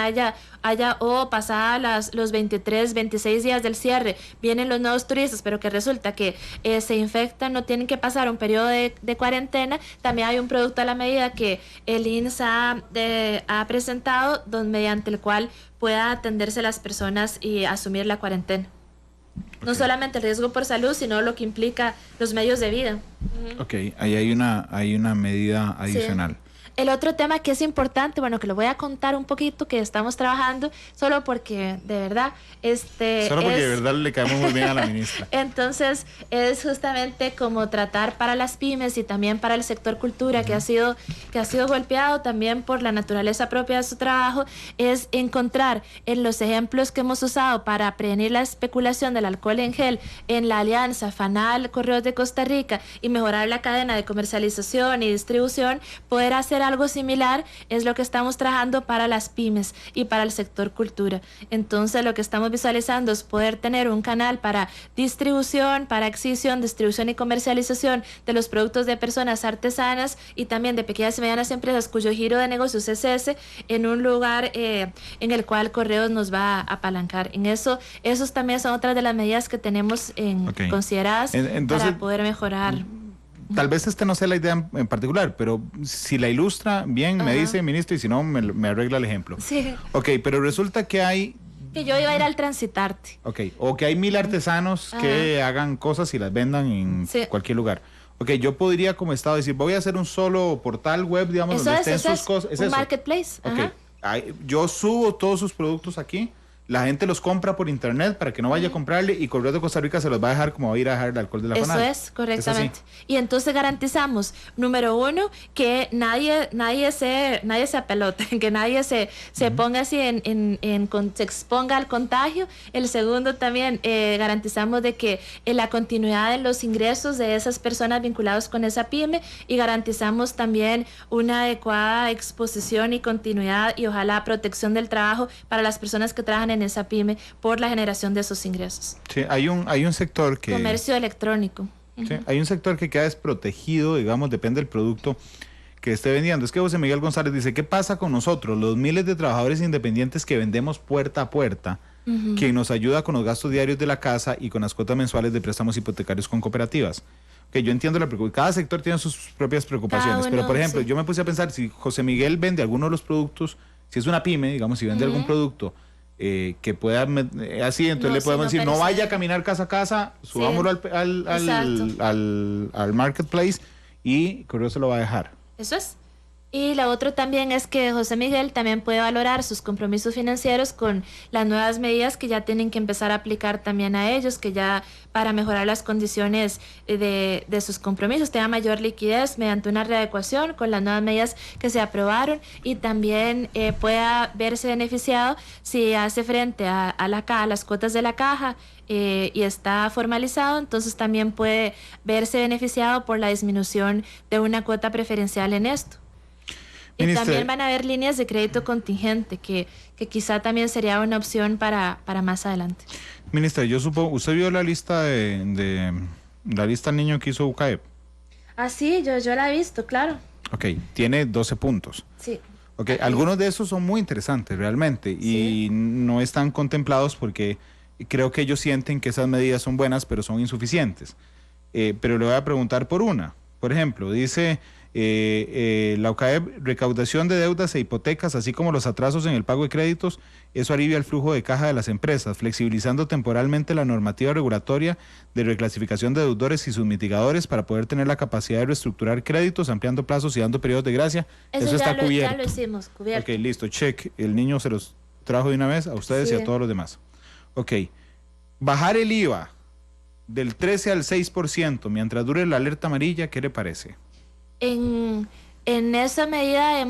pasada los 23, 26 días del cierre, vienen los nuevos turistas, pero que resulta que se infectan, no tienen que pasar un periodo de cuarentena. También hay un producto a la medida que el INSS ha presentado, mediante el cual pueda atenderse las personas y asumir la cuarentena. No solamente el riesgo por salud, sino lo que implica los medios de vida. Ahí hay una medida adicional. El otro tema que es importante, que lo voy a contar un poquito, que estamos trabajando, solo porque de verdad de verdad le caemos muy bien a la ministra. Entonces, es justamente como tratar para las pymes y también para el sector cultura, que ha sido golpeado también por la naturaleza propia de su trabajo, es encontrar en los ejemplos que hemos usado para prevenir la especulación del alcohol en gel en la alianza FANAL Correos de Costa Rica y mejorar la cadena de comercialización y distribución, poder hacer algo similar. Es lo que estamos trabajando para las pymes y para el sector cultura. Entonces, lo que estamos visualizando es poder tener un canal para distribución, para adquisición, distribución y comercialización de los productos de personas artesanas y también de pequeñas y medianas empresas cuyo giro de negocios es ese, en un lugar en el cual Correos nos va a apalancar. En esos también son otras de las medidas que tenemos consideradas para poder mejorar. Tal vez no sea la idea en particular, pero si la ilustra bien, me dice, ministro, y si no, me arregla el ejemplo. Pero resulta que hay... Que yo iba a ir al Transitarte. O que hay 1,000 artesanos que hagan cosas y las vendan en cualquier lugar. Yo podría como Estado decir, voy a hacer un solo portal web, digamos, donde estén sus cosas. ¿Es un marketplace? Yo subo todos sus productos aquí la gente los compra por internet para que no vaya a comprarle y Correos de Costa Rica se los va a dejar como va a ir a dejar el alcohol de la Eso FONAL. es, correctamente. Y entonces garantizamos, número uno, que nadie se apelote, que nadie se ponga así se exponga al contagio. El segundo también, garantizamos de que la continuidad de los ingresos de esas personas vinculadas con esa pyme, y garantizamos también una adecuada exposición y continuidad y ojalá protección del trabajo para las personas que trabajan en esa pyme por la generación de esos ingresos. Sí, hay un sector que... Comercio electrónico. Sí, hay un sector que queda desprotegido, digamos, depende del producto que esté vendiendo. Es que José Miguel González dice, ¿qué pasa con nosotros, los miles de trabajadores independientes que vendemos puerta a puerta, quien nos ayuda con los gastos diarios de la casa y con las cuotas mensuales de préstamos hipotecarios con cooperativas? Que yo entiendo la preocupación, cada sector tiene sus propias preocupaciones, pero por ejemplo, yo me puse a pensar, si José Miguel vende alguno de los productos, si es una pyme, digamos, si vende algún producto que pueda, así, entonces le podemos decir, no vaya a caminar casa a casa, subámoslo al marketplace y Correo se lo va a dejar. Eso es. Y lo otro también es que José Miguel también puede valorar sus compromisos financieros con las nuevas medidas que ya tienen que empezar a aplicar también a ellos, que ya para mejorar las condiciones de sus compromisos, tenga mayor liquidez mediante una readecuación con las nuevas medidas que se aprobaron, y también pueda verse beneficiado si hace frente a las cuotas de la caja y está formalizado, entonces también puede verse beneficiado por la disminución de una cuota preferencial en esto. Y también van a haber líneas de crédito contingente, que quizá también sería una opción para más adelante. Ministra, yo supongo, ¿usted vio la lista de la lista del niño que hizo UCAEP? Ah, sí, yo la he visto, claro. Ok, tiene 12 puntos. Sí. Ok, algunos de esos son muy interesantes realmente y no están contemplados porque creo que ellos sienten que esas medidas son buenas, pero son insuficientes. Pero le voy a preguntar por una. Por ejemplo, dice... la UCAEP, recaudación de deudas e hipotecas, así como los atrasos en el pago de créditos, eso alivia el flujo de caja de las empresas, flexibilizando temporalmente la normativa regulatoria de reclasificación de deudores y sus mitigadores para poder tener la capacidad de reestructurar créditos, ampliando plazos y dando periodos de gracia. Eso está cubierto. Ya lo hicimos, cubierto. Ok, listo, check. El niño se los trajo de una vez a ustedes y a todos los demás. Ok, bajar el IVA del 13 al 6% mientras dure la alerta amarilla, ¿qué le parece? En esa medida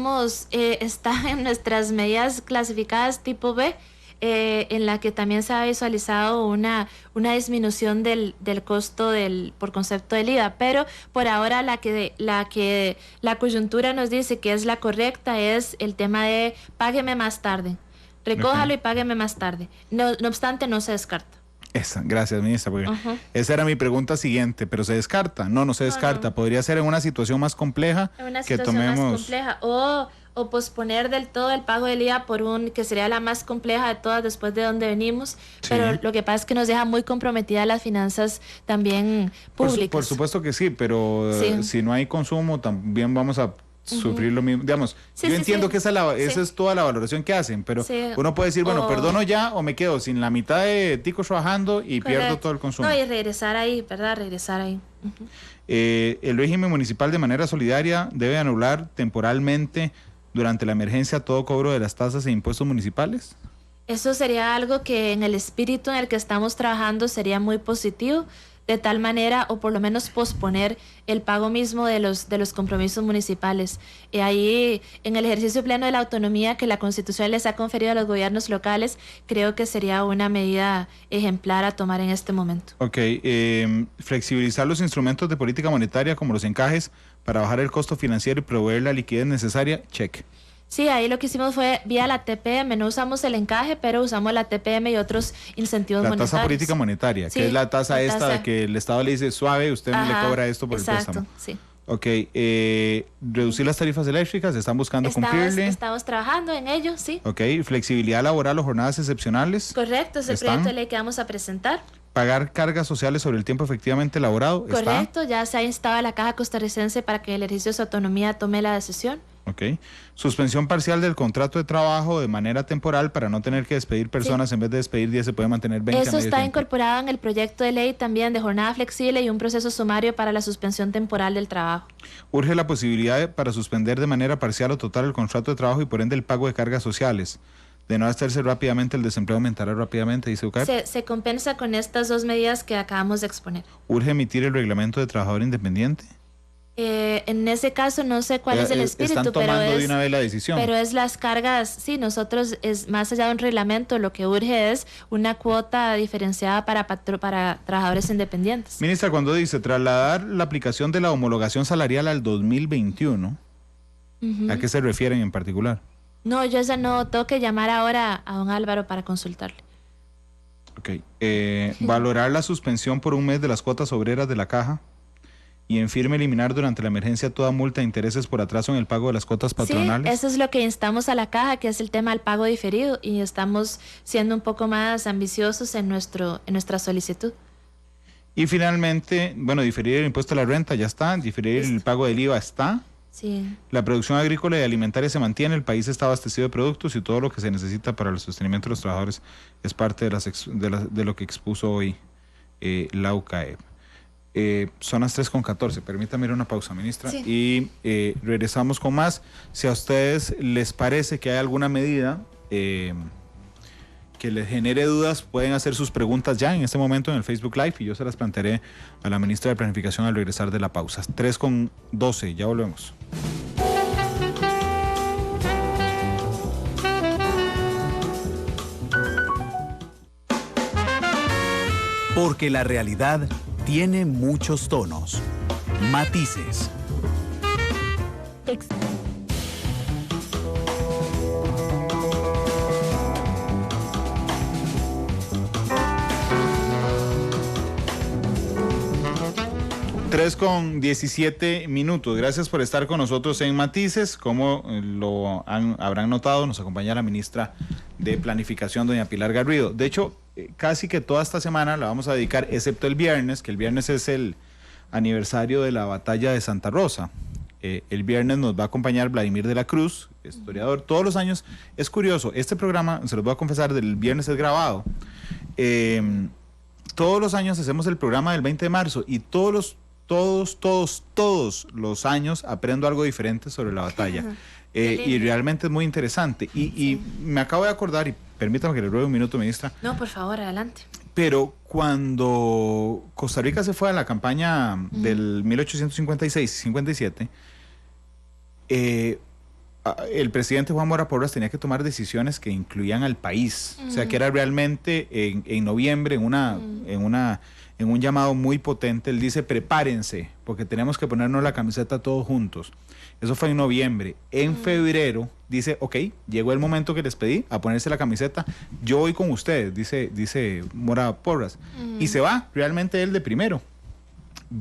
está en nuestras medidas clasificadas tipo B, en la que también se ha visualizado una disminución del costo por concepto del IVA, pero por ahora la coyuntura nos dice que es la correcta es el tema de págueme más tarde, recójalo y págueme más tarde. No obstante, no se descarta. Gracias, ministra, porque esa era mi pregunta siguiente, pero ¿se descarta? No se descarta. No. Podría ser en una situación más compleja que tomemos... más compleja, o posponer del todo el pago del IVA que sería la más compleja de todas después de donde venimos, sí. Pero lo que pasa es que nos deja muy comprometidas las finanzas también públicas. Por supuesto que sí, pero si no hay consumo también vamos a sufrir lo mismo, digamos, yo entiendo que esa es toda la valoración que hacen, pero uno puede decir, bueno, perdono ya o me quedo sin la mitad de ticos trabajando y pierdo todo el consumo. No, y regresar ahí, ¿verdad? Regresar ahí. El régimen municipal de manera solidaria debe anular temporalmente durante la emergencia todo cobro de las tasas e impuestos municipales. Eso sería algo que en el espíritu en el que estamos trabajando sería muy positivo, de tal manera, o por lo menos posponer el pago mismo de los compromisos municipales. Y ahí, en el ejercicio pleno de la autonomía que la Constitución les ha conferido a los gobiernos locales, creo que sería una medida ejemplar a tomar en este momento. Ok, flexibilizar los instrumentos de política monetaria como los encajes para bajar el costo financiero y proveer la liquidez necesaria, check. Sí, ahí lo que hicimos fue vía la TPM, no usamos el encaje, pero usamos la TPM y otros incentivos monetarios. La tasa política monetaria, que es la tasa de que el Estado le dice suave, usted me le cobra esto por el préstamo. Sí. Ok, reducir las tarifas eléctricas, ¿están buscando cumplirle? Estamos trabajando en ello, sí. Ok, flexibilidad laboral o jornadas excepcionales. Correcto, es el proyecto de ley que vamos a presentar. Pagar cargas sociales sobre el tiempo efectivamente elaborado. Correcto, ya se ha instado a la Caja Costarricense para que el ejercicio de su autonomía tome la decisión. Ok. Suspensión parcial del contrato de trabajo de manera temporal para no tener que despedir personas. En vez de despedir 10 se puede mantener 20. Eso está incorporado en el proyecto de ley también de jornada flexible y un proceso sumario para la suspensión temporal del trabajo. Urge la posibilidad para suspender de manera parcial o total el contrato de trabajo y por ende el pago de cargas sociales. De no hacerse rápidamente, el desempleo aumentará rápidamente, dice UCAEP. Se compensa con estas dos medidas que acabamos de exponer. ¿Urge emitir el reglamento de trabajador independiente? En ese caso no sé cuál es el espíritu, están tomando de una vez la decisión. Pero es las cargas, sí, nosotros es más allá de un reglamento, lo que urge es una cuota diferenciada para trabajadores independientes. Ministra, cuando dice trasladar la aplicación de la homologación salarial al 2021, ¿a qué se refieren en particular? No, yo esa no, tengo que llamar ahora a don Álvaro para consultarle. Ok. Valorar la suspensión por un mes de las cuotas obreras de la Caja y en firme eliminar durante la emergencia toda multa de intereses por atraso en el pago de las cuotas patronales. Sí, eso es lo que instamos a la Caja, que es el tema del pago diferido, y estamos siendo un poco más ambiciosos en nuestra solicitud. Y finalmente, bueno, diferir el impuesto a la renta ya está, diferir el pago del IVA está. Sí. La producción agrícola y alimentaria se mantiene, el país está abastecido de productos y todo lo que se necesita para el sostenimiento de los trabajadores es parte de lo que expuso hoy la UCAEP. Son las 3:14, permítame ir a una pausa, ministra, y regresamos con más. Si a ustedes les parece que hay alguna medida que les genere dudas, pueden hacer sus preguntas ya en este momento en el Facebook Live y yo se las plantearé a la ministra de Planificación al regresar de la pausa. 3:12, ya volvemos. Porque la realidad tiene muchos tonos, matices. Tres con 17 minutos. Gracias por estar con nosotros en Matices. Como habrán notado, nos acompaña la ministra de Planificación, doña Pilar Garrido. De hecho, casi que toda esta semana la vamos a dedicar, excepto el viernes, que el viernes es el aniversario de la batalla de Santa Rosa. El viernes nos va a acompañar Vladimir de la Cruz, historiador. Todos los años, es curioso, este programa, se los voy a confesar, del viernes es grabado. Todos los años hacemos el programa del 20 de marzo y todos los años aprendo algo diferente sobre la batalla. Y realmente es muy interesante. Y me acabo de acordar, y permítame que le ruegue un minuto, ministra. No, por favor, adelante. Pero cuando Costa Rica se fue a la campaña del 1856-57, el presidente Juan Mora Porras tenía que tomar decisiones que incluían al país. O sea, que era realmente en noviembre, en un llamado muy potente, él dice: prepárense, porque tenemos que ponernos la camiseta todos juntos. Eso fue en noviembre. En febrero dice: ok, llegó el momento que les pedí, a ponerse la camiseta, yo voy con ustedes, dice Mora Porras. Y se va, realmente él de primero.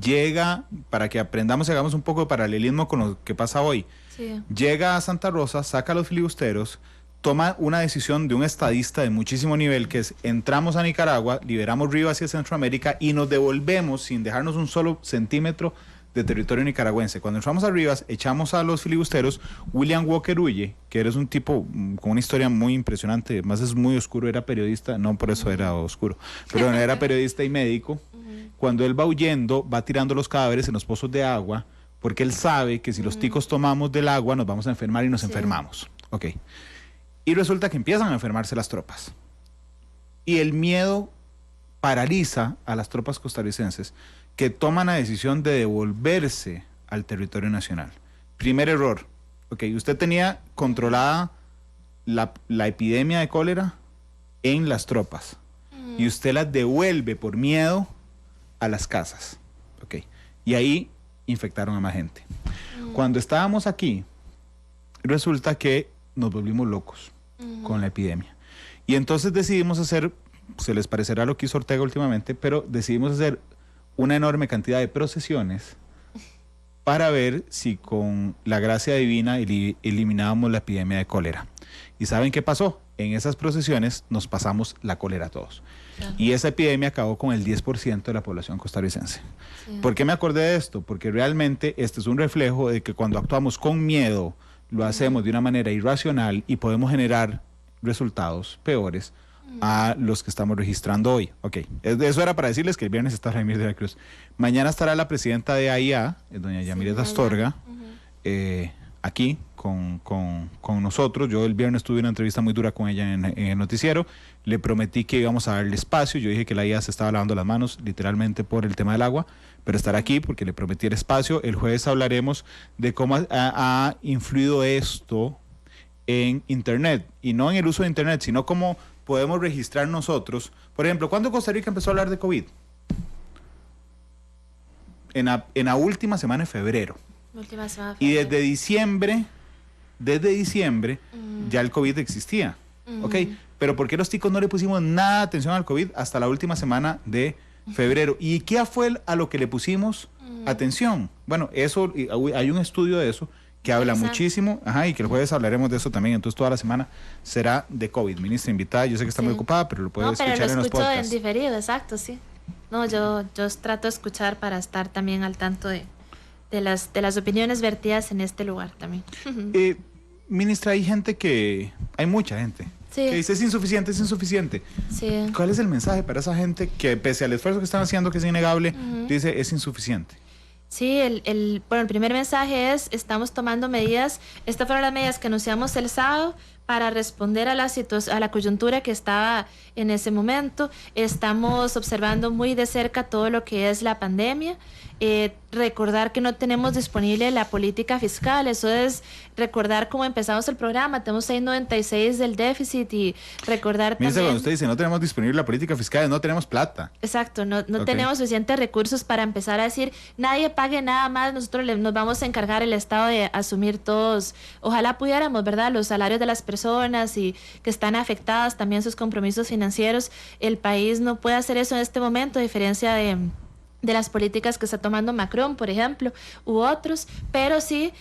Llega, para que aprendamos y hagamos un poco de paralelismo con lo que pasa hoy. Sí. Llega a Santa Rosa, saca a los filibusteros, toma una decisión de un estadista de muchísimo nivel, que es: entramos a Nicaragua, liberamos Rivas hacia Centroamérica y nos devolvemos sin dejarnos un solo centímetro de territorio nicaragüense. Cuando entramos a Rivas, echamos a los filibusteros. William Walker huye, que eres un tipo con una historia muy impresionante, además es muy oscuro, era periodista, no por eso era oscuro, pero era periodista y médico. Cuando él va huyendo, va tirando los cadáveres en los pozos de agua, porque él sabe que si los ticos tomamos del agua nos vamos a enfermar y nos enfermamos. Ok. Y resulta que empiezan a enfermarse las tropas. Y el miedo paraliza a las tropas costarricenses, que toman la decisión de devolverse al territorio nacional. Primer error. Ok, usted tenía controlada la epidemia de cólera en las tropas. Y usted las devuelve por miedo a las casas. Ok. Y ahí infectaron a más gente. Cuando estábamos aquí, resulta que nos volvimos locos con la epidemia. Y entonces decidimos hacer, se les parecerá lo que hizo Ortega últimamente, pero decidimos hacer una enorme cantidad de procesiones para ver si con la gracia divina eliminábamos la epidemia de cólera. ¿Y saben qué pasó? En esas procesiones nos pasamos la cólera a todos. Claro. Y esa epidemia acabó con el 10% de la población costarricense. Sí. ¿Por qué me acordé de esto? Porque realmente este es un reflejo de que cuando actuamos con miedo, lo hacemos de una manera irracional y podemos generar resultados peores a los que estamos registrando hoy. Ok, eso era para decirles que el viernes está Vladimir de la Cruz. Mañana estará la presidenta de AIA, doña Yamilet Astorga, aquí con nosotros. Yo el viernes tuve una entrevista muy dura con ella en el noticiero. Le prometí que íbamos a darle espacio. Yo dije que la IA se estaba lavando las manos literalmente por el tema del agua, pero estar aquí porque le prometí el espacio. El jueves hablaremos de cómo ha influido esto en Internet, y no en el uso de Internet, sino cómo podemos registrar nosotros. Por ejemplo, ¿cuándo Costa Rica empezó a hablar de COVID? En la última semana de febrero. Y desde diciembre ya el COVID existía. ¿Ok? Pero ¿por qué los ticos no le pusimos nada de atención al COVID hasta la última semana de febrero? ¿Y qué fue a lo que le pusimos atención? Bueno, eso, hay un estudio de eso que habla muchísimo, y que el jueves hablaremos de eso también. Entonces toda la semana será de COVID. Ministra invitada, yo sé que está muy ocupada, pero lo puede escuchar en los podcasts. No, pero lo escucho en diferido, exacto, sí. No, yo trato de escuchar para estar también al tanto de las opiniones vertidas en este lugar también. Ministra, hay mucha gente que dice es insuficiente. Sí. ¿Cuál es el mensaje para esa gente que, pese al esfuerzo que están haciendo, que es innegable, dice es insuficiente? Sí, el primer mensaje es, estamos tomando medidas. Estas fueron las medidas que anunciamos el sábado para responder a la coyuntura que estaba en ese momento. Estamos observando muy de cerca todo lo que es la pandemia. Recordar que no tenemos disponible la política fiscal, eso es recordar cómo empezamos el programa, tenemos 6.96 del déficit, y recordar también... cuando usted dice no tenemos disponible la política fiscal, no tenemos plata. Exacto, no tenemos suficientes recursos para empezar a decir, nadie pague nada más, nosotros nos vamos a encargar el Estado de asumir todos, ojalá pudiéramos, ¿verdad?, los salarios de las personas y que están afectadas también sus compromisos financieros. El país no puede hacer eso en este momento, a diferencia de las políticas que está tomando Macron, por ejemplo, u otros, pero sí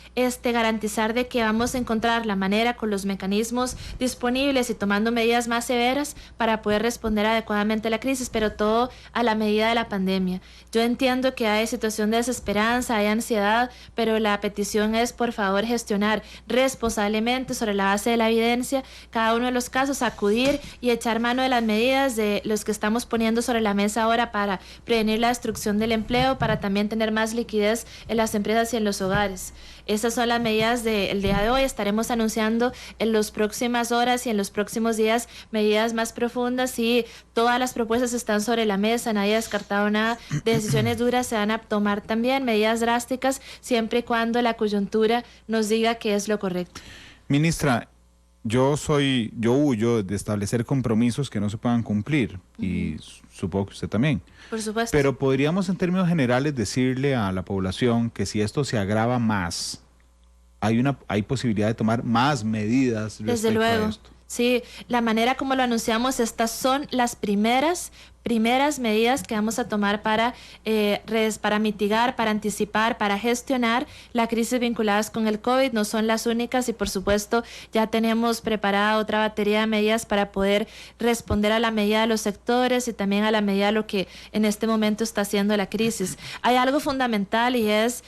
garantizar de que vamos a encontrar la manera con los mecanismos disponibles y tomando medidas más severas para poder responder adecuadamente a la crisis, pero todo a la medida de la pandemia. Yo entiendo que hay situación de desesperanza, hay ansiedad, pero la petición es, por favor, gestionar responsablemente sobre la base de la evidencia cada uno de los casos, acudir y echar mano de las medidas de los que estamos poniendo sobre la mesa ahora para prevenir la destrucción del empleo, para también tener más liquidez en las empresas y en los hogares. Esas son las medidas del día de hoy. Estaremos anunciando en las próximas horas y en los próximos días medidas más profundas, y todas las propuestas están sobre la mesa, nadie ha descartado nada. Decisiones duras se van a tomar también, medidas drásticas, siempre y cuando la coyuntura nos diga que es lo correcto. Ministra, yo huyo de establecer compromisos que no se puedan cumplir, y supongo que usted también. Por supuesto. Pero podríamos en términos generales decirle a la población que si esto se agrava más, hay posibilidad de tomar más medidas respecto Desde luego. a esto. Sí, la manera como lo anunciamos, estas son las primeras medidas que vamos a tomar para mitigar, para anticipar, para gestionar la crisis vinculadas con el COVID. No son las únicas, y por supuesto ya tenemos preparada otra batería de medidas para poder responder a la medida de los sectores y también a la medida de lo que en este momento está haciendo la crisis. Hay algo fundamental, y es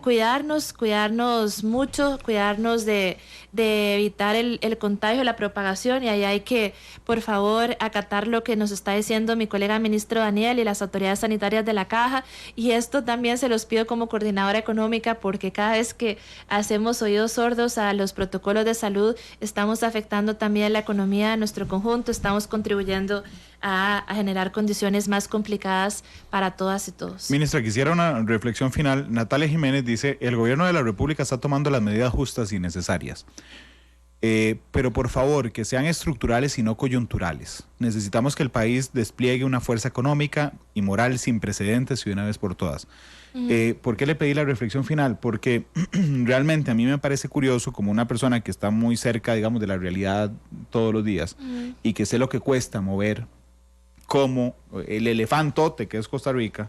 cuidarnos mucho, cuidarnos de evitar el contagio, la propagación, y ahí hay que, por favor, acatar lo que nos está diciendo mi colega ministro Daniel y las autoridades sanitarias de la Caja, y esto también se los pido como coordinadora económica, porque cada vez que hacemos oídos sordos a los protocolos de salud, estamos afectando también la economía de nuestro conjunto, estamos contribuyendo a generar condiciones más complicadas para todas y todos. Ministra, quisiera una reflexión final. Natalia Jiménez dice, el gobierno de la República está tomando las medidas justas y necesarias. Pero por favor, que sean estructurales y no coyunturales. Necesitamos que el país despliegue una fuerza económica y moral sin precedentes y de una vez por todas. ¿Por qué le pedí la reflexión final? Porque realmente a mí me parece curioso, como una persona que está muy cerca, digamos, de la realidad todos los días, y que sé lo que cuesta mover, como el elefantote que es Costa Rica,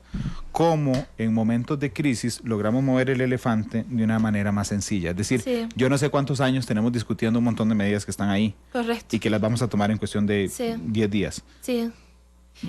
cómo en momentos de crisis logramos mover el elefante de una manera más sencilla. Es decir, yo no sé cuántos años tenemos discutiendo un montón de medidas que están ahí. Correcto. Y que las vamos a tomar en cuestión de 10 días. Sí.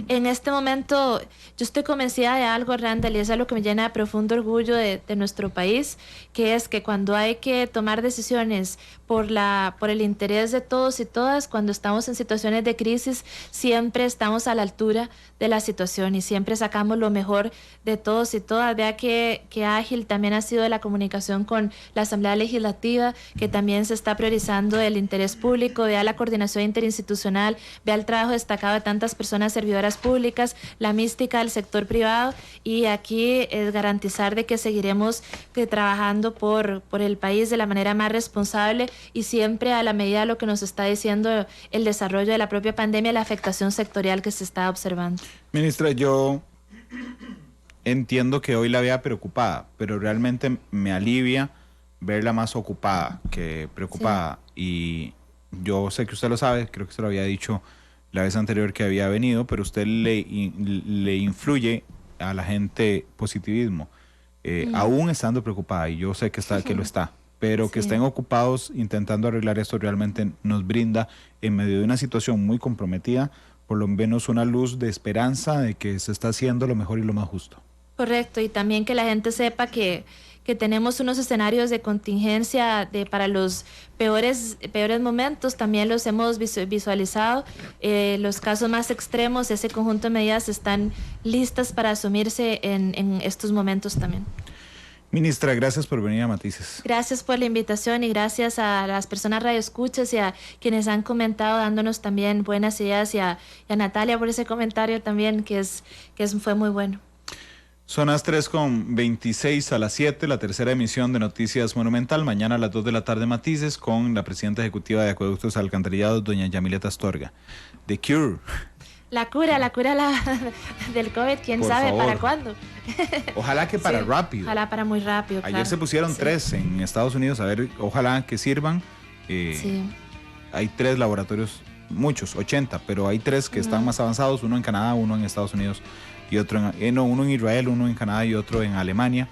En este momento yo estoy convencida de algo, Randall, y es algo que me llena de profundo orgullo de nuestro país, que es que cuando hay que tomar decisiones por el interés de todos y todas, cuando estamos en situaciones de crisis, siempre estamos a la altura de la situación y siempre sacamos lo mejor de todos y todas. Vea que ágil también ha sido la comunicación con la Asamblea Legislativa, que también se está priorizando el interés público, vea la coordinación interinstitucional, vea el trabajo destacado de tantas personas servidoras públicas, la mística del sector privado, y aquí es garantizar de que seguiremos trabajando por el país de la manera más responsable y siempre a la medida de lo que nos está diciendo el desarrollo de la propia pandemia, la afectación sectorial que se está observando. Ministra, yo entiendo que hoy la vea preocupada, pero realmente me alivia verla más ocupada que preocupada. Sí. Y yo sé que usted lo sabe, creo que se lo había dicho la vez anterior que había venido, pero usted le influye a la gente positivismo, aún estando preocupada, y yo sé que lo está, pero que estén ocupados intentando arreglar esto realmente nos brinda, en medio de una situación muy comprometida, por lo menos una luz de esperanza de que se está haciendo lo mejor y lo más justo. Correcto, y también que la gente sepa que tenemos unos escenarios de contingencia para los peores momentos, también los hemos visualizado. Los casos más extremos, ese conjunto de medidas están listas para asumirse en estos momentos también. Ministra, gracias por venir a Matices. Gracias por la invitación y gracias a las personas radioescuchas y a quienes han comentado, dándonos también buenas ideas, y a Natalia por ese comentario también, que fue muy bueno. Son las 3:26 a las 7, la tercera emisión de Noticias Monumental. Mañana a las 2 de la tarde Matices con la presidenta ejecutiva de Acueductos Alcantarillados, doña Yamileta Astorga. The Cure. La cura del COVID, quién sabe favor. ¿Para cuándo? Ojalá que para rápido. Ojalá para muy rápido. Ayer claro. Se pusieron 3 en Estados Unidos, a ver, ojalá que sirvan. Hay 3 laboratorios, muchos, 80, pero hay 3 que están más avanzados, uno en Canadá, uno en Estados Unidos y otro uno en Israel, uno en Canadá y otro en Alemania.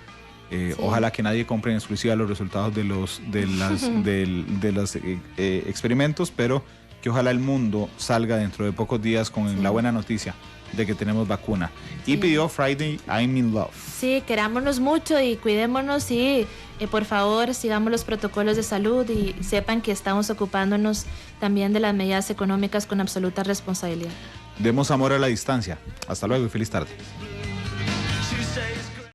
Ojalá que nadie compre en exclusiva los resultados de los experimentos, pero que ojalá el mundo salga dentro de pocos días con la buena noticia de que tenemos vacuna. Y pidió Friday I'm in Love. Sí, querámonos mucho y cuidémonos y por favor sigamos los protocolos de salud y sepan que estamos ocupándonos también de las medidas económicas con absoluta responsabilidad. Demos amor a la distancia. Hasta luego y feliz tarde.